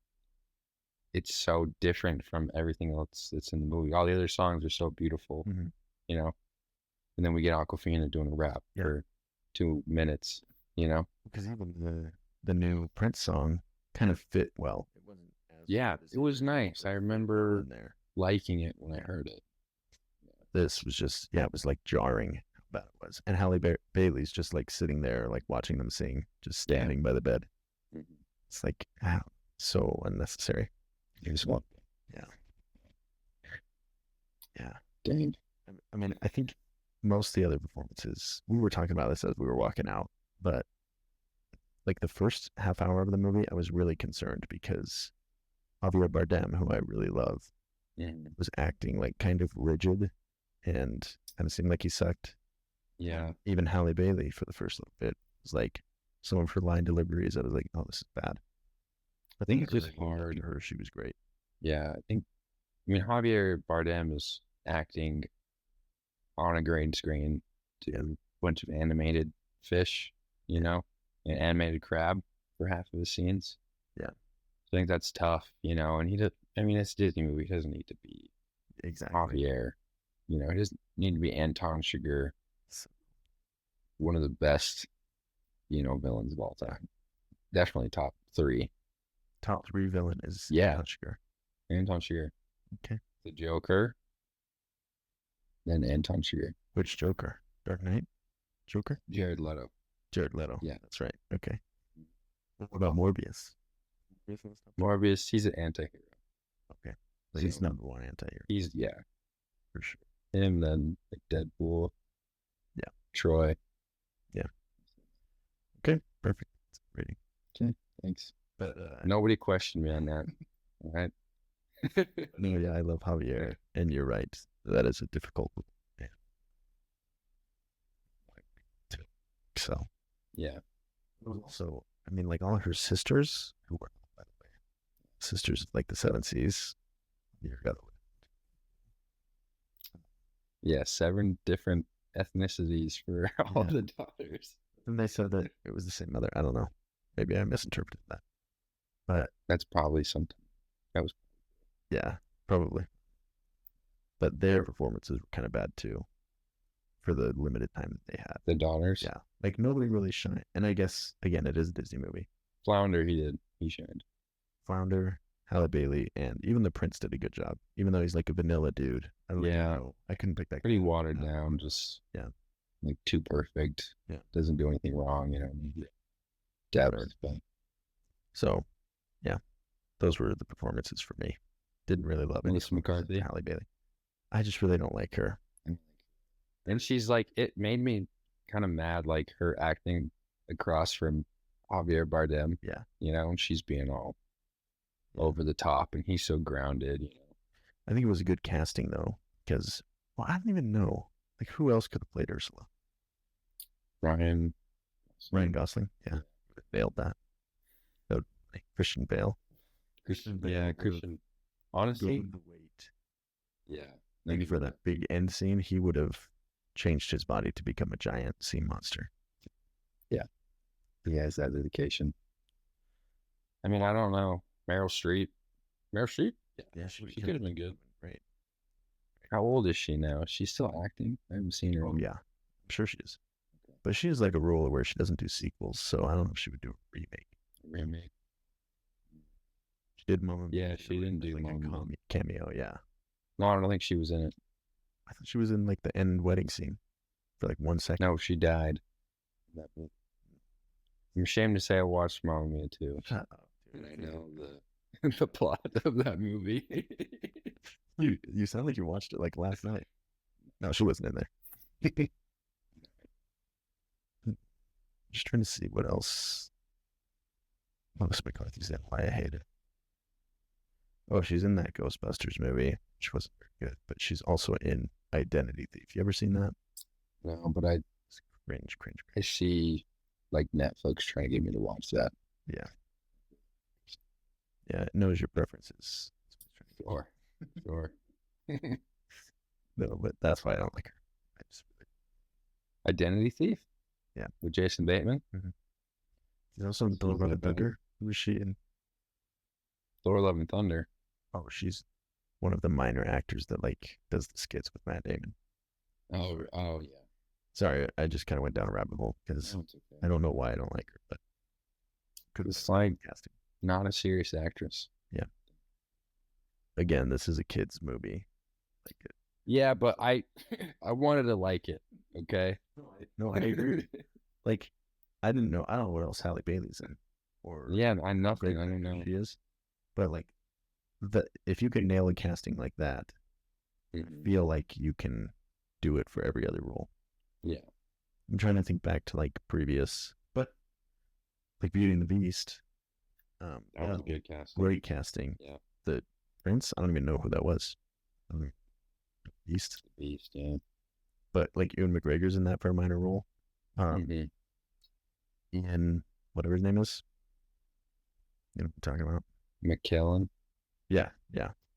Speaker 8: it's so different from everything else that's in the movie. All the other songs are so beautiful,
Speaker 9: Mhm.
Speaker 8: And then we get Aquafina doing a rap for 2 minutes,
Speaker 9: Because even the new Prince song kind of fit well. It wasn't as
Speaker 8: Yeah,
Speaker 9: bad as
Speaker 8: it was
Speaker 9: the
Speaker 8: nice. I remember
Speaker 9: in there.
Speaker 8: liking it when I heard it.
Speaker 9: This was just it was like jarring how bad it was. And Halle Bailey's just like sitting there, like watching them sing, just standing by the bed. It's like so unnecessary.
Speaker 8: It was one.
Speaker 9: Yeah.
Speaker 8: Dang.
Speaker 9: I mean, I think most of the other performances, we were talking about this as we were walking out, but like the first half hour of the movie, I was really concerned because Javier Bardem, who I really love, was acting like kind of rigid and kind of seemed like he sucked.
Speaker 8: Yeah.
Speaker 9: Even Halle Bailey for the first little bit was like some of her line deliveries. I was like, oh, this is bad.
Speaker 8: I think it's
Speaker 9: really
Speaker 8: just
Speaker 9: loved
Speaker 8: hard.
Speaker 9: her. She was great.
Speaker 8: Yeah, Javier Bardem is acting on a green screen to a bunch of animated fish, an animated crab for half of his scenes.
Speaker 9: Yeah.
Speaker 8: So I think that's tough, and it's a Disney movie. He doesn't need to be
Speaker 9: Exactly.
Speaker 8: Javier. He doesn't need to be Anton Chigurh, one of the best, villains of all time. Definitely top 3.
Speaker 9: Top 3 villain is
Speaker 8: Yeah.
Speaker 9: Sugar.
Speaker 8: Anton Chigurh.
Speaker 9: Okay.
Speaker 8: The Joker. Then Anton Chigurh.
Speaker 9: Which Joker? Dark Knight? Joker?
Speaker 8: Jared Leto.
Speaker 9: Jared Leto.
Speaker 8: Yeah.
Speaker 9: That's right. Okay. What about Morbius?
Speaker 8: Morbius, he's an anti-hero.
Speaker 9: Okay. So he's number one anti-hero.
Speaker 8: He's,
Speaker 9: for sure.
Speaker 8: him, then like Deadpool.
Speaker 9: Yeah.
Speaker 8: Troy.
Speaker 9: Okay. Perfect. Rating.
Speaker 8: Okay. Thanks.
Speaker 9: But
Speaker 8: Nobody questioned me on that. All right.
Speaker 9: no, yeah, I love Javier, and you're right. That is a difficult. Yeah. So.
Speaker 8: Yeah.
Speaker 9: Also, I mean, like all her sisters, who were, by the way, sisters of like the 7 Seas. You're got
Speaker 8: Yeah. 7 different ethnicities for all
Speaker 9: Yeah.
Speaker 8: the daughters.
Speaker 9: And they said that it was the same mother. I don't know. Maybe I misinterpreted that. But
Speaker 8: That's probably something. That was
Speaker 9: yeah, probably. But their performances were kind of bad too, for the limited time that they had.
Speaker 8: the daughters.
Speaker 9: Yeah, like nobody really shined. And I guess again, it is a Disney movie.
Speaker 8: Flounder, he did. He shined.
Speaker 9: Flounder, Halle Bailey, and even the Prince did a good job. Even though he's like a vanilla dude. I don't
Speaker 8: Yeah.
Speaker 9: know. I couldn't pick that.
Speaker 8: Pretty
Speaker 9: guy.
Speaker 8: watered down. Just
Speaker 9: Yeah.
Speaker 8: like too perfect.
Speaker 9: Yeah.
Speaker 8: Doesn't do anything wrong. Depth, but
Speaker 9: So, yeah, those were the performances for me. Didn't really love it.
Speaker 8: Melissa McCarthy.
Speaker 9: Halle Bailey. I just really don't like her.
Speaker 8: And she's like, it made me kind of mad, like her acting across from Javier Bardem.
Speaker 9: Yeah.
Speaker 8: And she's being all over the top, and he's so grounded.
Speaker 9: I think it was a good casting though, because I don't even know like who else could have played Ursula.
Speaker 8: Ryan
Speaker 9: Gosling. Yeah, failed that. So, like, Christian Bale.
Speaker 8: Christian. Honestly,
Speaker 9: The weight.
Speaker 8: yeah.
Speaker 9: Maybe for that big end scene, he would have changed his body to become a giant sea monster.
Speaker 8: He has that dedication. I mean, I don't know. Meryl Streep.
Speaker 9: Yeah,
Speaker 8: She could have been good.
Speaker 9: Right.
Speaker 8: How old is she now? Is she still acting? I haven't seen her.
Speaker 9: Oh yeah, I'm sure she is. But she has like a rule where she doesn't do sequels, so I don't know if she would do a remake. She did Mama Mia.
Speaker 8: Yeah, she didn't do
Speaker 9: like
Speaker 8: Mamma Mia.
Speaker 9: a cameo. Yeah,
Speaker 8: No, I don't think she was in it.
Speaker 9: I thought she was in like the end wedding scene for like 1 second.
Speaker 8: No, she died. I'm ashamed to say I watched Mamma Mia too.
Speaker 9: Shut up, dude.
Speaker 8: And I know the plot of that movie.
Speaker 9: You sound like you watched it like last night. No, she wasn't in there. Just trying to see what else. Melissa McCarthy's in. Why I hate it. Oh, she's in that Ghostbusters movie, which wasn't very good. But she's also in Identity Thief. You ever seen that?
Speaker 8: No, but I
Speaker 9: It's cringe.
Speaker 8: see like Netflix trying to get me to watch that.
Speaker 9: Yeah. Yeah, it knows your preferences.
Speaker 8: Sure.
Speaker 9: No, but that's why I don't like her. I just
Speaker 8: Identity Thief?
Speaker 9: Yeah.
Speaker 8: With Jason Bateman?
Speaker 9: She's also in Thor: Love and Thunder. Who is she in?
Speaker 8: Thor: Love and Thunder.
Speaker 9: Oh, she's one of the minor actors that like does the skits with Matt Damon.
Speaker 8: Oh yeah.
Speaker 9: Sorry, I just kind of went down a rabbit hole because
Speaker 8: No, it's okay.
Speaker 9: I don't know why I don't like her, but could have
Speaker 8: It's like
Speaker 9: casting.
Speaker 8: not a serious actress.
Speaker 9: Again, this is a kids movie. Like,
Speaker 8: Yeah, but I wanted to like it. Okay.
Speaker 9: no, I agree. Like, I don't know what else Halle Bailey's in, or
Speaker 8: Yeah, I nothing. I don't know.
Speaker 9: she is, but like, if you can nail a casting like that, I feel like you can do it for every other role.
Speaker 8: Yeah.
Speaker 9: I'm trying to think back to like previous, but like Beauty and the Beast.
Speaker 8: That was a good casting.
Speaker 9: Great casting.
Speaker 8: Yeah.
Speaker 9: The Prince, I don't even know who that was. Beast,
Speaker 8: Beast, yeah.
Speaker 9: but like Ewan McGregor's in that for a minor role.
Speaker 8: Mhm.
Speaker 9: Ian, whatever his name is. You know what I'm talking about?
Speaker 8: McKellen.
Speaker 9: Yeah.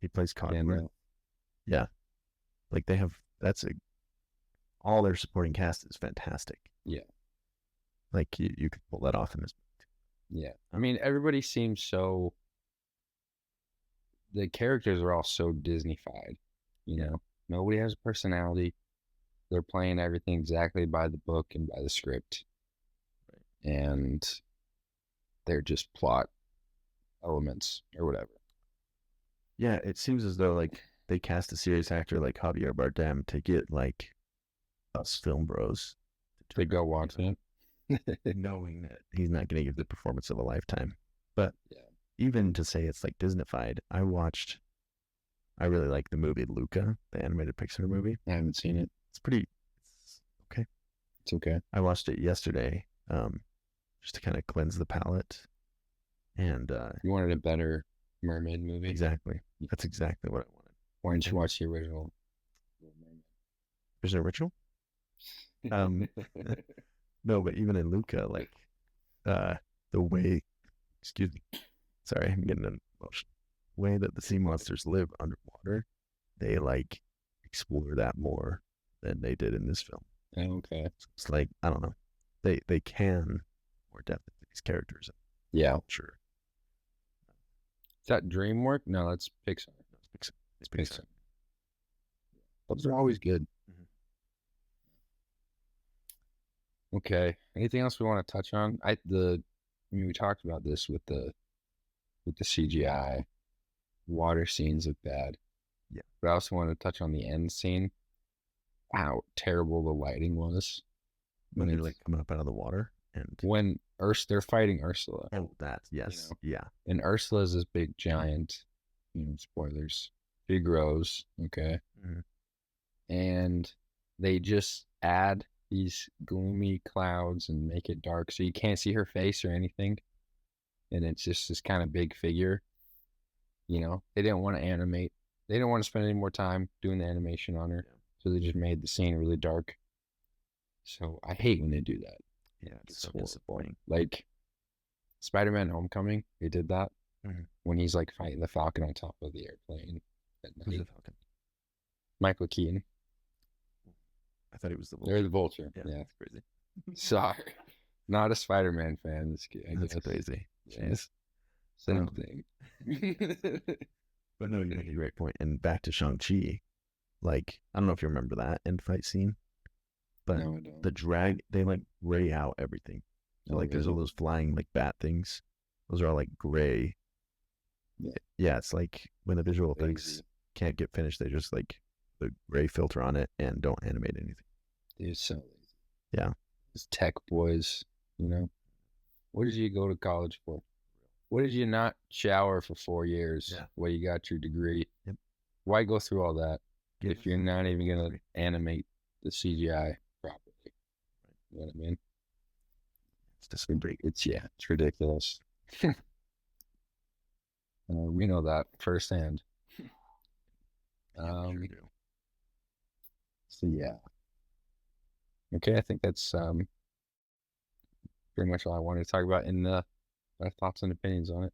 Speaker 9: He plays Cogburn. Yeah. Like they have, all their supporting cast is fantastic.
Speaker 8: Yeah.
Speaker 9: Like you could pull that off in this.
Speaker 8: Yeah. I mean, everybody seems so. The characters are all so Disney-fied. Nobody has a personality. They're playing everything exactly by the book and by the script. Right. And they're just plot elements or whatever.
Speaker 9: Yeah, it seems as though like they cast a serious actor like Javier Bardem to get like us film bros
Speaker 8: to go watch it,
Speaker 9: knowing that he's not going to give the performance of a lifetime. But
Speaker 8: yeah.
Speaker 9: Even to say it's like Disneyfied, I really like the movie Luca, the animated Pixar movie.
Speaker 8: I haven't seen it.
Speaker 9: It's okay.
Speaker 8: It's okay.
Speaker 9: I watched it yesterday, just to kind of cleanse the palate. And
Speaker 8: you wanted a better mermaid movie?
Speaker 9: Exactly. That's exactly what I wanted.
Speaker 8: Why didn't you watch the original?
Speaker 9: There's an original? No, but even in Luca, like the way, excuse me, sorry, I'm getting an emotion. Way that the sea monsters live underwater, they like explore that more than they did in this film.
Speaker 8: Okay.
Speaker 9: So it's like, I don't know, they can more depth into these characters.
Speaker 8: Yeah,
Speaker 9: sure.
Speaker 8: Is that DreamWorks? No, that's Pixar.
Speaker 9: It's Pixar.
Speaker 8: Those are always good. Okay. Anything else we want to touch on? We talked about this with the CGI. Water scenes look bad.
Speaker 9: Yeah.
Speaker 8: But I also want to touch on the end scene. How terrible the lighting was.
Speaker 9: When they're like coming up out of the water and
Speaker 8: when they're fighting Ursula.
Speaker 9: oh, that yes, yeah.
Speaker 8: And Ursula is this big giant, spoilers. She grows, okay.
Speaker 9: Mhm.
Speaker 8: And they just add these gloomy clouds and make it dark so you can't see her face or anything. And it's just this kind of big figure. They didn't want to animate. They didn't want to spend any more time doing the animation on her. So they just made the scene really dark. So I hate when they do that.
Speaker 9: Yeah, it's so
Speaker 8: horrible.
Speaker 9: disappointing.
Speaker 8: Like Spider-Man Homecoming, they did that
Speaker 9: Mhm.
Speaker 8: when he's like fighting the Falcon on top of the airplane.
Speaker 9: Who's the Falcon?
Speaker 8: Michael Keaton.
Speaker 9: I thought he was the
Speaker 8: They're
Speaker 9: Vulture.
Speaker 8: the Vulture.
Speaker 9: Yeah,
Speaker 8: Yeah.
Speaker 9: that's crazy.
Speaker 8: Sorry. Not a Spider-Man fan.
Speaker 9: That's crazy.
Speaker 8: Yeah.
Speaker 9: Jeez.
Speaker 8: Same
Speaker 9: Um,
Speaker 8: thing.
Speaker 9: But no, you make a great point. And back to Shang-Chi, like, I don't know if you remember that end fight scene, but
Speaker 8: No, I don't.
Speaker 9: the drag, they like gray out everything. So,
Speaker 8: Oh,
Speaker 9: like, there's all
Speaker 8: really?
Speaker 9: those flying like bat things. Those are all like gray.
Speaker 8: Yeah.
Speaker 9: Yeah, it's like when the visual effects
Speaker 8: Lazy.
Speaker 9: can't get finished, they just like the gray filter on it and don't animate anything.
Speaker 8: Dude, so lazy.
Speaker 9: Yeah.
Speaker 8: These tech boys, What did you go to college for? What did you not shower for 4 years?
Speaker 9: Yeah.
Speaker 8: While you got your degree?
Speaker 9: Yep.
Speaker 8: Why go through all that
Speaker 9: Get
Speaker 8: if you're not even going to animate the CGI properly? You know what I mean?
Speaker 9: It's disappointing.
Speaker 8: It's ridiculous. We know that firsthand.
Speaker 9: Yeah, we sure do.
Speaker 8: So yeah. Okay, I think that's pretty much all I wanted to talk about in my thoughts and opinions on it.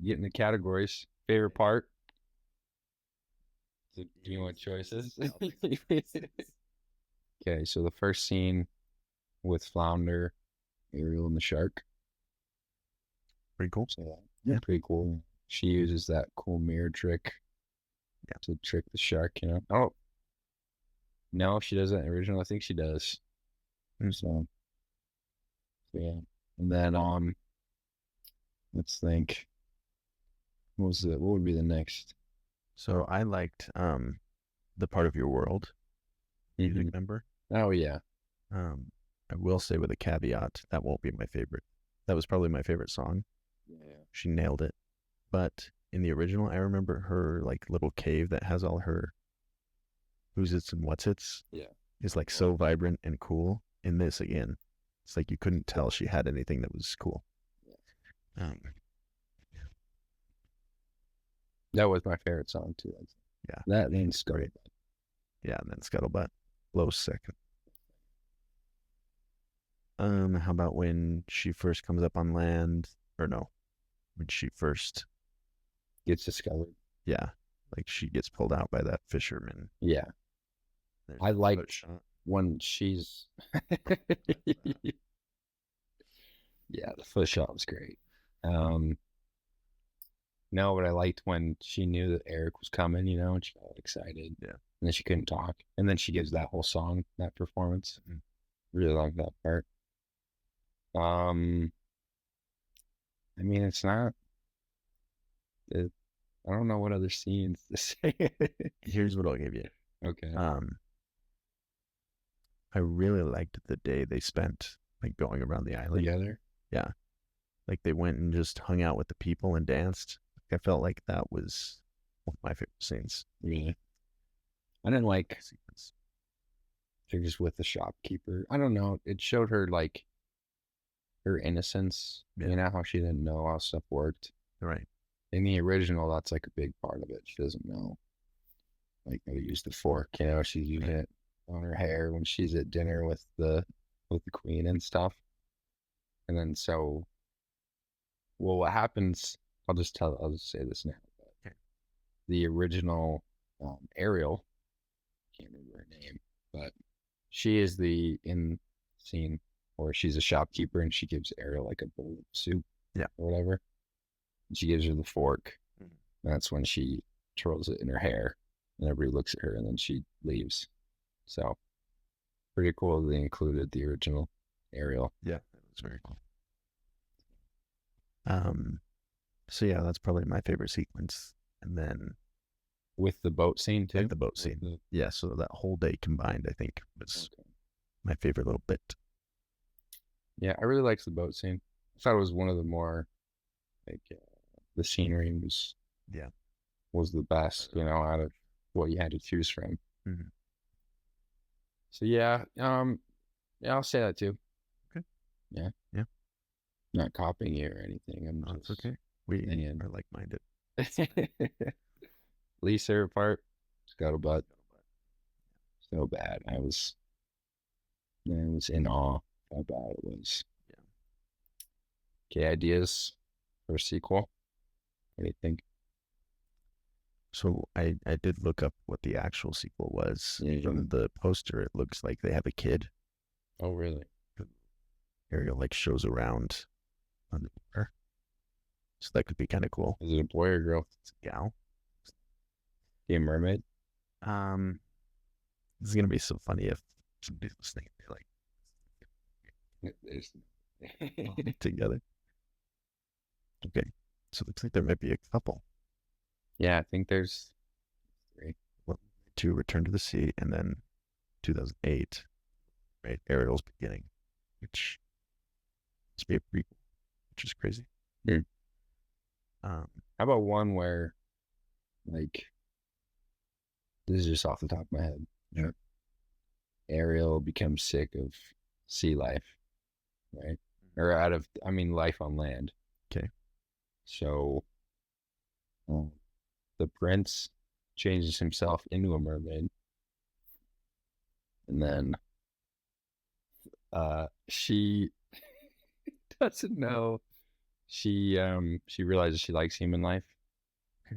Speaker 8: Getting the categories. Favorite part. Do you want choices? Okay, so the first scene with Flounder, Ariel, and the shark.
Speaker 9: Pretty cool.
Speaker 8: So
Speaker 9: Yeah.
Speaker 8: pretty cool. She uses that cool mirror trick to trick the shark, Oh, no, if she does that in the original, I think she does. So yeah. And then let's think. What would be the next?
Speaker 9: So I liked the part of your world music
Speaker 8: Mhm.
Speaker 9: number.
Speaker 8: Oh yeah.
Speaker 9: I will say with a caveat, that won't be my favorite. That was probably my favorite song.
Speaker 8: Yeah.
Speaker 9: She nailed it. But in the original, I remember her like little cave that has all her who's its and what's its.
Speaker 8: Yeah.
Speaker 9: Is like so vibrant and cool. In this again, it's like you couldn't tell she had anything that was cool.
Speaker 8: That was my favorite song too.
Speaker 9: Yeah.
Speaker 8: That then started.
Speaker 9: Yeah, and then Scuttlebutt, close second. How about when she first comes up on land, or no, when she first,
Speaker 8: Gets discovered.
Speaker 9: yeah, like she gets pulled out by that fisherman.
Speaker 8: Yeah.
Speaker 9: There's
Speaker 8: I
Speaker 9: the
Speaker 8: liked
Speaker 9: foot shot.
Speaker 8: when she's yeah, the foot shot was great. No, but I liked when she knew that Eric was coming, and she got all excited.
Speaker 9: Yeah.
Speaker 8: And then she couldn't talk. And then she gives that whole song, that performance.
Speaker 9: Mhm.
Speaker 8: Really like that part. I mean, it's not. I don't know what other scenes to say.
Speaker 9: Here's what I'll give you.
Speaker 8: Okay.
Speaker 9: I really liked the day they spent like going around the island.
Speaker 8: Together.
Speaker 9: Yeah. Like they went and just hung out with the people and danced. I felt like that was one of my favorite scenes.
Speaker 8: Really. I didn't like
Speaker 9: Sequence.
Speaker 8: her just with the shopkeeper. I don't know. It showed her like her innocence.
Speaker 9: Yeah.
Speaker 8: You know how she didn't know how stuff worked.
Speaker 9: Right.
Speaker 8: In the original, that's like a big part of it. She doesn't know like how to use the fork. She's using it on her hair when she's at dinner with the queen and stuff. And then what happens? I'll just say this now.
Speaker 9: Okay.
Speaker 8: The original Ariel, can't remember her name, but she is the in scene where she's a shopkeeper and she gives Ariel like a bowl of soup,
Speaker 9: Yeah.
Speaker 8: or whatever. And she gives her the fork, That's when she twirls it in her hair, and everybody looks at her, and then she leaves. So pretty cool they included the original Ariel.
Speaker 9: Yeah, that was very cool. So yeah, that's probably my favorite sequence. And then
Speaker 8: With the boat scene too.
Speaker 9: like the boat
Speaker 8: With
Speaker 9: scene.
Speaker 8: the-
Speaker 9: Yeah, so that whole day combined, I think, was
Speaker 8: okay.
Speaker 9: my favorite little bit.
Speaker 8: Yeah, I really liked the boat scene. I thought it was one of the more like the scenery
Speaker 9: Yeah.
Speaker 8: was the best, out of what you had to choose from.
Speaker 9: Mhm.
Speaker 8: So yeah, yeah, I'll say that too.
Speaker 9: Okay.
Speaker 8: Yeah.
Speaker 9: Yeah.
Speaker 8: Not copying you or anything. I'm
Speaker 9: Oh, it's
Speaker 8: just
Speaker 9: okay. We
Speaker 8: saying.
Speaker 9: are like-minded.
Speaker 8: Least favorite part, Scuttlebutt. So bad. I was in awe how bad it was.
Speaker 9: Yeah.
Speaker 8: Okay, ideas for a sequel? What do you think?
Speaker 9: So I did look up what the actual sequel was.
Speaker 8: Yeah.
Speaker 9: From the poster, it looks like they have a kid.
Speaker 8: Oh, really?
Speaker 9: Ariel like shows around on the water. So that could be kind of cool.
Speaker 8: Is it a boy or girl?
Speaker 9: It's a gal.
Speaker 8: Little Mermaid?
Speaker 9: This is gonna be so funny if somebody's listening and they like together. Okay. So it looks like there might be a couple.
Speaker 8: Yeah, I think there's 3.
Speaker 9: To Return to the Sea, and then 2008, right? Ariel's Beginning, which must be a prequel, which is crazy.
Speaker 8: Hmm.
Speaker 9: Um,
Speaker 8: How about one where, like, this is just off the top of my head.
Speaker 9: Sure.
Speaker 8: Ariel becomes sick of sea life, right? Or life on land.
Speaker 9: Okay.
Speaker 8: So, the prince changes himself into a mermaid, and then she doesn't know. She realizes she likes human life,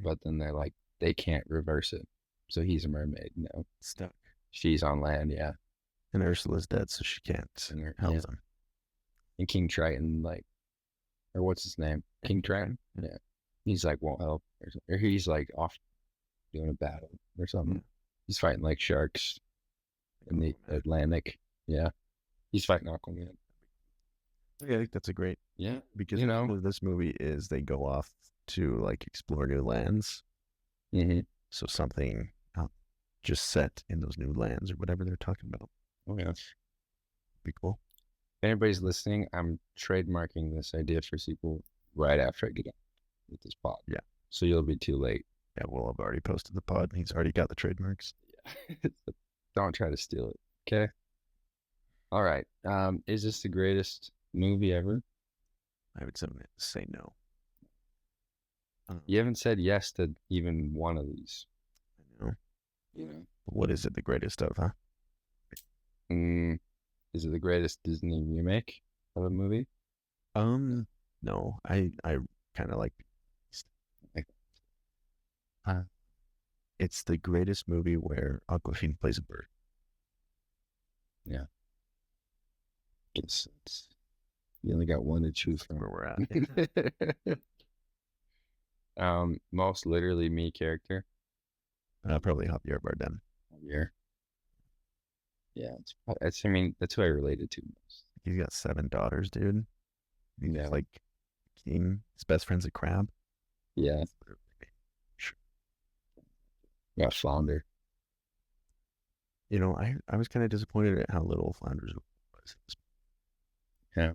Speaker 8: but then they're like they can't reverse it. So he's a mermaid now.
Speaker 9: stuck.
Speaker 8: She's on land, yeah.
Speaker 9: And Ursula's dead, so she can't help
Speaker 8: Yeah.
Speaker 9: them.
Speaker 8: And King Triton, or what's his name? King Triton? Yeah. He's like, won't help. Or he's like off doing a battle or something.
Speaker 9: Yeah.
Speaker 8: He's fighting like sharks in the Atlantic. Yeah. He's fighting Aquaman.
Speaker 9: Yeah, I think that's a great,
Speaker 8: Yeah.
Speaker 9: because
Speaker 8: You know.
Speaker 9: this movie is they go off to like explore new lands.
Speaker 8: Mm-hmm.
Speaker 9: So something just set in those new lands or whatever they're talking about.
Speaker 8: Oh, yeah.
Speaker 9: Be cool.
Speaker 8: If anybody's listening, I'm trademarking this idea for sequel right after I get done with this pod.
Speaker 9: Yeah.
Speaker 8: So you'll be too late.
Speaker 9: Yeah, we'll have already posted the pod. He's already got the trademarks.
Speaker 8: Yeah. Don't try to steal it. Okay. All right. Is this the greatest movie ever?
Speaker 9: I would say no.
Speaker 8: You haven't said yes to even one of these.
Speaker 9: I know.
Speaker 8: You know.
Speaker 9: What is it the greatest of, huh?
Speaker 8: Is it the greatest Disney remake of a movie?
Speaker 9: No. I kind of like. It's the greatest movie where Aquafina plays a bird.
Speaker 8: Yeah. It's you only got one to choose from.
Speaker 9: Where we're at.
Speaker 8: Most literally me character.
Speaker 9: Probably Javier Bardem.
Speaker 8: Yeah. Yeah, that's who I related to most.
Speaker 9: He's got 7 daughters, dude. He's
Speaker 8: Yeah.
Speaker 9: like king. His best friend's a crab.
Speaker 8: Yeah. Yeah, Flounder.
Speaker 9: You know, I was kind of disappointed at how little Flounders was.
Speaker 8: Yeah.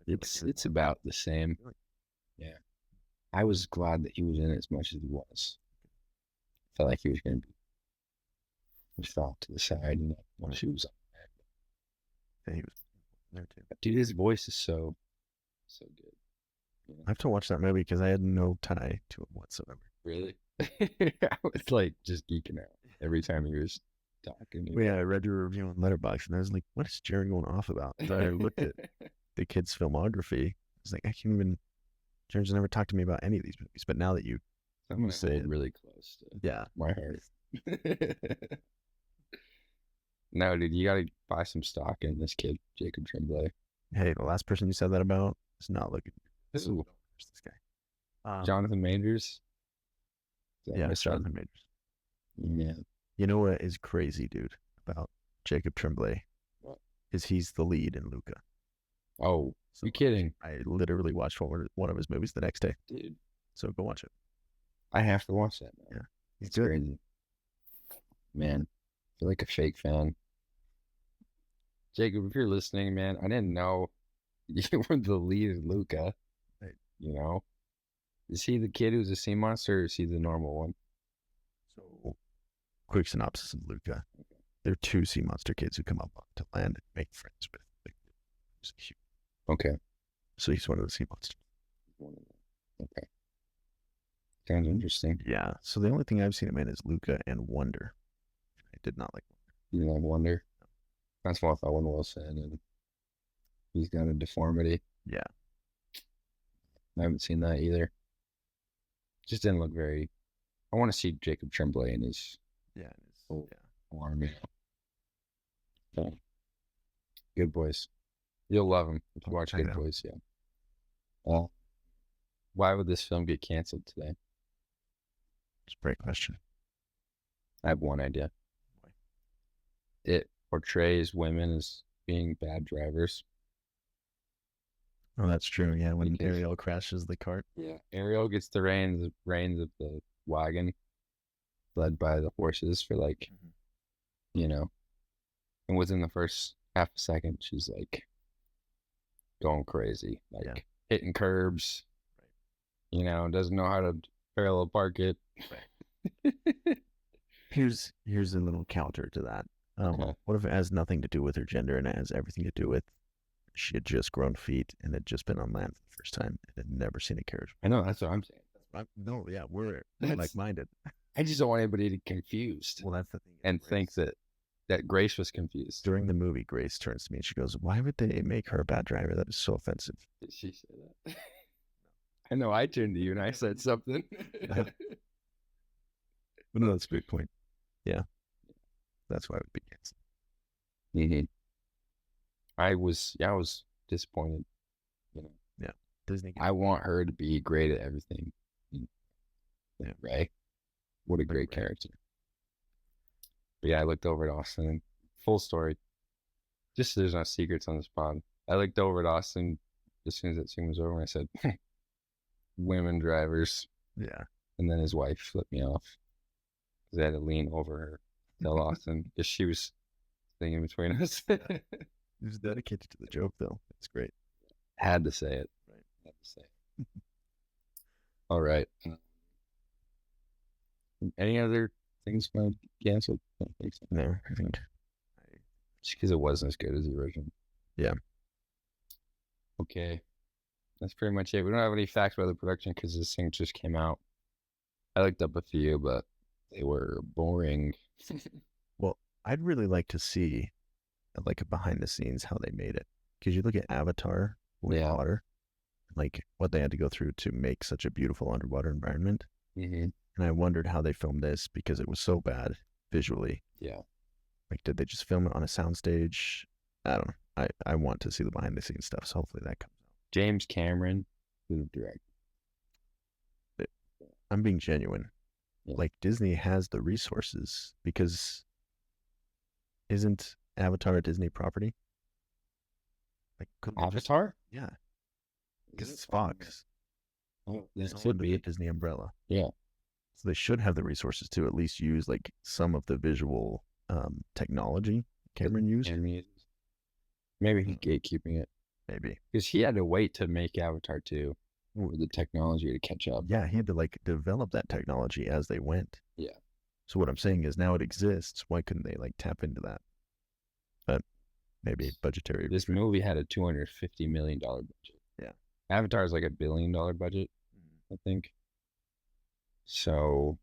Speaker 8: It's about the same. Yeah. I was glad that he was in it as much as he was. I felt like he was going to be pushed off to the side when she was on.
Speaker 9: Yeah, he was there too.
Speaker 8: Dude, his voice is so good. You know?
Speaker 9: I have to watch that movie because I had no tie to it whatsoever.
Speaker 8: Really? I was like just geeking out every time he was talking.
Speaker 9: Well, yeah, I read your review on Letterboxd and I was like, what is Jared going off about? And I looked at the kid's filmography. I was like, I can't even. Jared's never talked to me about any of these movies. But now that you
Speaker 8: I'm gonna
Speaker 9: say
Speaker 8: say
Speaker 9: it.
Speaker 8: really close to
Speaker 9: Yeah.
Speaker 8: my heart. No, dude, you gotta buy some stock in this kid, Jacob Tremblay.
Speaker 9: Hey, the last person you said that about is not looking.
Speaker 8: Ooh.
Speaker 9: This guy.
Speaker 8: Jonathan Majors. Is that
Speaker 9: Yeah,
Speaker 8: what I said?
Speaker 9: Jonathan Majors.
Speaker 8: Yeah.
Speaker 9: You know what is crazy, dude, about Jacob Tremblay?
Speaker 8: What?
Speaker 9: Is he's the lead in Luca.
Speaker 8: Oh,
Speaker 9: So
Speaker 8: you kidding?
Speaker 9: I literally watched one of his movies the next day.
Speaker 8: Dude,
Speaker 9: So go watch it.
Speaker 8: I have to watch that now.
Speaker 9: Yeah. He's
Speaker 8: It's
Speaker 9: good.
Speaker 8: crazy. Man, I feel like a fake fan. Jacob, if you're listening, man, I didn't know you were the lead in Luca.
Speaker 9: Right.
Speaker 8: You know? Is he the kid who's a sea monster, or is he the normal one?
Speaker 9: So quick synopsis of Luca. There are two sea monster kids who come up to land and make friends with.
Speaker 8: Okay.
Speaker 9: So he's one of the sea monsters.
Speaker 8: Okay. Sounds interesting.
Speaker 9: Yeah. So the only thing I've seen him in is Luca and Wonder. I did not like Wonder.
Speaker 8: You know, Wonder. That's what Owen Wilson, and he's got a deformity.
Speaker 9: Yeah.
Speaker 8: I haven't seen that either. Just didn't look very. I want to see Jacob Tremblay in his
Speaker 9: Yeah.
Speaker 8: form. Yeah. Good Boys. You'll love him if you watch
Speaker 9: check it
Speaker 8: Good
Speaker 9: out.
Speaker 8: Boys. Yeah. Why would this film get canceled today?
Speaker 9: It's a great question.
Speaker 8: I have one idea.
Speaker 9: Why?
Speaker 8: It portrays women as being bad drivers.
Speaker 9: Oh, that's true. Yeah. When
Speaker 8: Because-
Speaker 9: Ariel crashes the cart.
Speaker 8: Yeah. Ariel gets the reins of the wagon, led by the horses for like, you know, and within the first half a second, she's like going crazy, like
Speaker 9: Yeah.
Speaker 8: hitting curbs, you know, doesn't know how to parallel park it.
Speaker 9: Here's a little counter to that.
Speaker 8: Okay.
Speaker 9: What if it has nothing to do with her gender and it has everything to do with she had just grown feet and had just been on land for the first time and had never seen a carriage?
Speaker 8: I know, that's what I'm saying.
Speaker 9: No, yeah, we're
Speaker 8: That's-
Speaker 9: like-minded.
Speaker 8: I just don't want anybody to get confused
Speaker 9: Well, that's the thing.
Speaker 8: and think that Grace was confused.
Speaker 9: During the movie, Grace turns to me and she goes, "Why would they make her a bad driver? That is so offensive."
Speaker 8: Did she say that? I know I turned to you and I said something.
Speaker 9: But no, that's a good point. Yeah, that's why it would be canceled.
Speaker 8: Mhm. I was disappointed. You know,
Speaker 9: Disney.
Speaker 8: I want her to be great at everything. Yeah, Ray, what a great
Speaker 9: Ray.
Speaker 8: character. But yeah, I looked over at Austin. And full story. Just so there's no secrets on this pod. I looked over at Austin as soon as that scene was over, and I said, "Women drivers."
Speaker 9: Yeah,
Speaker 8: And then his wife flipped me off because I had to lean over her, tell Austin, because she was sitting between us.
Speaker 9: he was dedicated to the joke, though. It's great.
Speaker 8: Had to say it.
Speaker 9: Right.
Speaker 8: Had to say it. All right. Any other things going to canceled? I don't think so.
Speaker 9: No, I think.
Speaker 8: Just because it wasn't as good as the original.
Speaker 9: Yeah.
Speaker 8: Okay. That's pretty much it. We don't have any facts about the production because this thing just came out. I looked up a few, but they were boring.
Speaker 9: Well, I'd really like to see, like, a behind the scenes how they made it. Because you look at Avatar with
Speaker 8: Yeah.
Speaker 9: water, like what they had to go through to make such a beautiful underwater environment.
Speaker 8: Mm-hmm.
Speaker 9: And I wondered how they filmed this because it was so bad visually.
Speaker 8: Yeah.
Speaker 9: Like, did they just film it on a soundstage? I don't know. I want to see the behind the scenes stuff. So hopefully that comes out.
Speaker 8: James Cameron, the director.
Speaker 9: I'm being genuine.
Speaker 8: Yeah.
Speaker 9: Like, Disney has the resources because isn't Avatar a Disney property? Like, couldn't they just-
Speaker 8: Avatar?
Speaker 9: yeah, because it's Fox.
Speaker 8: Oh,
Speaker 9: It's
Speaker 8: it
Speaker 9: all
Speaker 8: should
Speaker 9: under the
Speaker 8: be.
Speaker 9: Disney umbrella.
Speaker 8: Yeah.
Speaker 9: So they should have the resources to at least use like some of the visual technology Cameron used.
Speaker 8: Maybe he's gatekeeping it
Speaker 9: Maybe.
Speaker 8: because he had to wait to make Avatar 2 for the technology to catch up.
Speaker 9: Yeah, he had to like develop that technology as they went.
Speaker 8: Yeah.
Speaker 9: So what I'm saying is now it exists. Why couldn't they like tap into that? But maybe budgetary.
Speaker 8: This movie had a $250 million budget.
Speaker 9: Yeah.
Speaker 8: Avatar is like $1 billion budget, I think. So,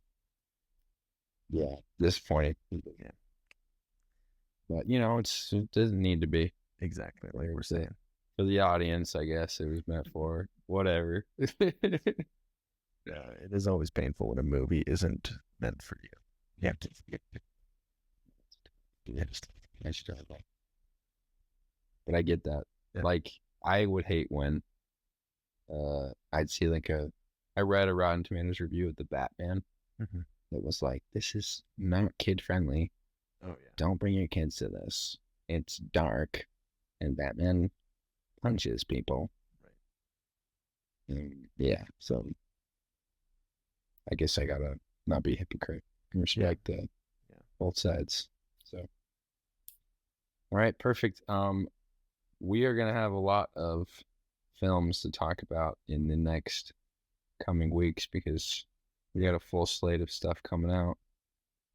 Speaker 8: yeah, disappointing.
Speaker 9: Yeah.
Speaker 8: But, you know, it doesn't need to be.
Speaker 9: Exactly, like we're saying.
Speaker 8: For the audience, I guess it was meant for. Whatever.
Speaker 9: Yeah, it is always painful when a movie isn't meant for you. You have to.
Speaker 8: Nice job. But I get that.
Speaker 9: Yeah.
Speaker 8: Like, I would hate when I'd see like a I read a Rotten Tomatoes review of the Batman
Speaker 9: Mhm.
Speaker 8: that was like, "This is not kid friendly.
Speaker 9: Oh yeah.
Speaker 8: Don't bring your kids to this. It's dark, and Batman punches people."
Speaker 9: Right.
Speaker 8: And yeah, so I guess I gotta not be a hypocrite and respect both sides. So, all right, perfect. We are gonna have a lot of films to talk about in the next coming weeks because we got a full slate of stuff coming out.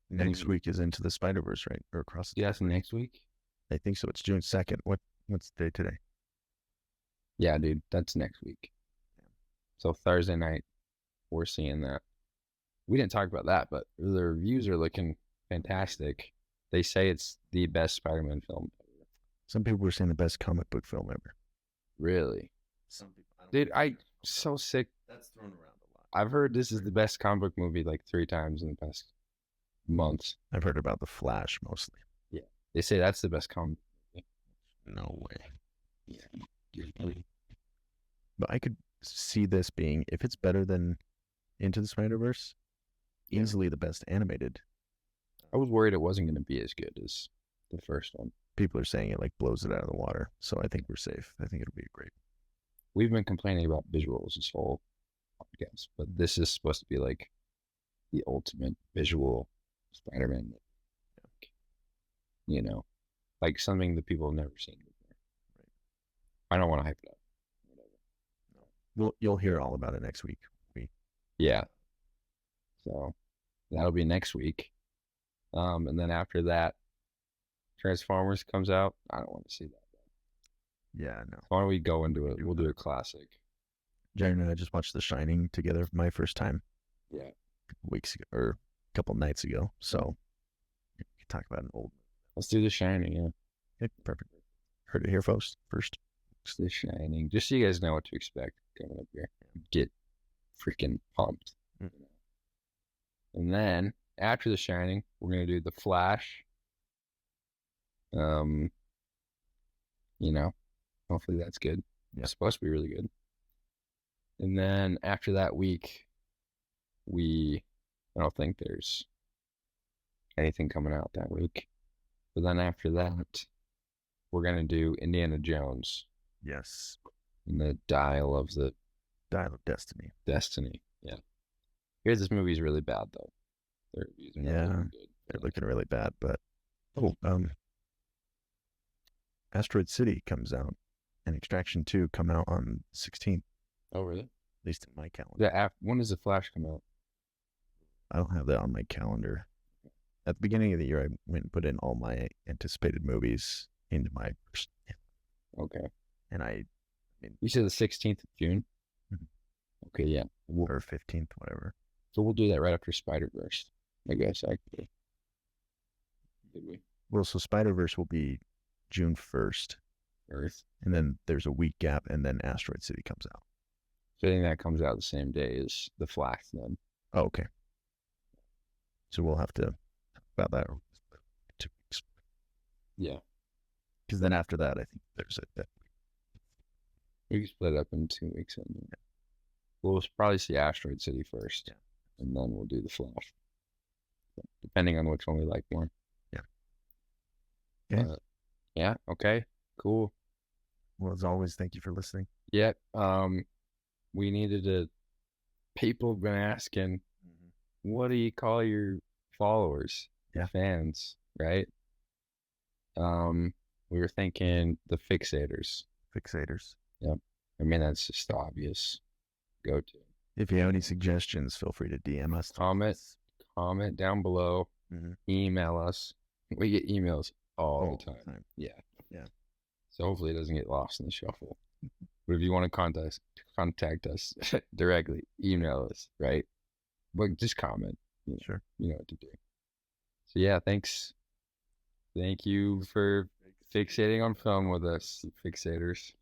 Speaker 9: Next week is Into the Spider-Verse, right? Or Across the
Speaker 8: Yes,
Speaker 9: Spider-Verse.
Speaker 8: next week.
Speaker 9: I think so. It's June 2nd. What's the day today?
Speaker 8: Yeah, dude, that's next week. So Thursday night, we're seeing that. We didn't talk about that, but the reviews are looking fantastic. They say it's the best Spider-Man film ever.
Speaker 9: Some people were saying the best comic book film ever.
Speaker 8: Really?
Speaker 9: Some people,
Speaker 8: Dude, I'm so sick.
Speaker 9: That's thrown around a lot.
Speaker 8: I've heard this is the best comic book movie like 3 times in the past months.
Speaker 9: I've heard about The Flash mostly.
Speaker 8: Yeah. They say that's the best comic movie.
Speaker 9: No way.
Speaker 8: Yeah.
Speaker 9: But I could see this being, if it's better than Into the Spider-Verse, easily the best animated.
Speaker 8: I was worried it wasn't going to be as good as the first one.
Speaker 9: People are saying it like blows it out of the water. So I think we're safe. I think it'll be great.
Speaker 8: We've been complaining about visuals this whole podcast, but this is supposed to be like the ultimate visual Spider-Man. You know, like something that people have never seen before. I don't want to hype it up.
Speaker 9: You'll hear all about it next week.
Speaker 8: Yeah. So that'll be next week. And then after that, Transformers comes out. I don't want to see that.
Speaker 9: Yeah, no.
Speaker 8: Why don't we go into it? We'll do a classic.
Speaker 9: Jared and I just watched The Shining together for my first time.
Speaker 8: Yeah.
Speaker 9: Weeks ago, or a couple nights ago. So we can talk about an old.
Speaker 8: Let's do The Shining. Yeah.
Speaker 9: Okay, perfect. Heard it here first.
Speaker 8: It's The Shining. Just so you guys know what to expect coming up here. Get freaking pumped.
Speaker 9: Mm.
Speaker 8: And then after The Shining, we're gonna do The Flash. You know, hopefully that's good.
Speaker 9: Yeah.
Speaker 8: It's supposed to be really good. And then after that week, I don't think there's anything coming out that week. But then after that, we're gonna do Indiana Jones
Speaker 9: Yes.
Speaker 8: and the Dial of
Speaker 9: Destiny.
Speaker 8: Destiny. Yeah. Here's this movie's really bad though. The reviews are not
Speaker 9: Yeah.
Speaker 8: looking good.
Speaker 9: They're looking really bad, but Asteroid City comes out and Extraction 2 come out on 16th,
Speaker 8: Oh really?
Speaker 9: at least in my calendar.
Speaker 8: Yeah. When does The Flash come out?
Speaker 9: I don't have that on my calendar. At the beginning of the year, I went and put in all my anticipated movies into my
Speaker 8: Okay.
Speaker 9: and
Speaker 8: You said the 16th of June?
Speaker 9: Mhm.
Speaker 8: Okay, yeah.
Speaker 9: or 15th, whatever.
Speaker 8: So we'll do that right after Spider-Verse, I guess, actually. Did we?
Speaker 9: Well, so Spider-Verse will be June 1st,
Speaker 8: Earth.
Speaker 9: and then there's a week gap, and then Asteroid City comes out.
Speaker 8: So I think that comes out the same day as The Flash then.
Speaker 9: Oh, okay. So we'll have to talk about that in 2 weeks.
Speaker 8: Yeah.
Speaker 9: Because then after that, I think there's a
Speaker 8: We can split it up in 2 weeks. And we'll probably see Asteroid City first.
Speaker 9: Yeah.
Speaker 8: And then we'll do The Flash. Depending on which one we like more.
Speaker 9: Yeah. Okay.
Speaker 8: Yeah. Okay. Cool.
Speaker 9: Well, as always, thank you for listening.
Speaker 8: Yeah. We needed to. People have been asking, what do you call your followers?
Speaker 9: Yeah.
Speaker 8: Fans, right? We were thinking the Fixators.
Speaker 9: Fixators.
Speaker 8: I mean, that's just the obvious go-to.
Speaker 9: If you have any suggestions, feel free to DM us.
Speaker 8: Comment down below.
Speaker 9: Mhm.
Speaker 8: Email us. We get emails all the time. Yeah.
Speaker 9: Yeah.
Speaker 8: So hopefully it doesn't get lost in the shuffle. But if you want to contact us directly, email us, right? But just comment.
Speaker 9: Sure.
Speaker 8: You know what to do. So yeah, thanks. Thank you for fixating on film with us, Fixators.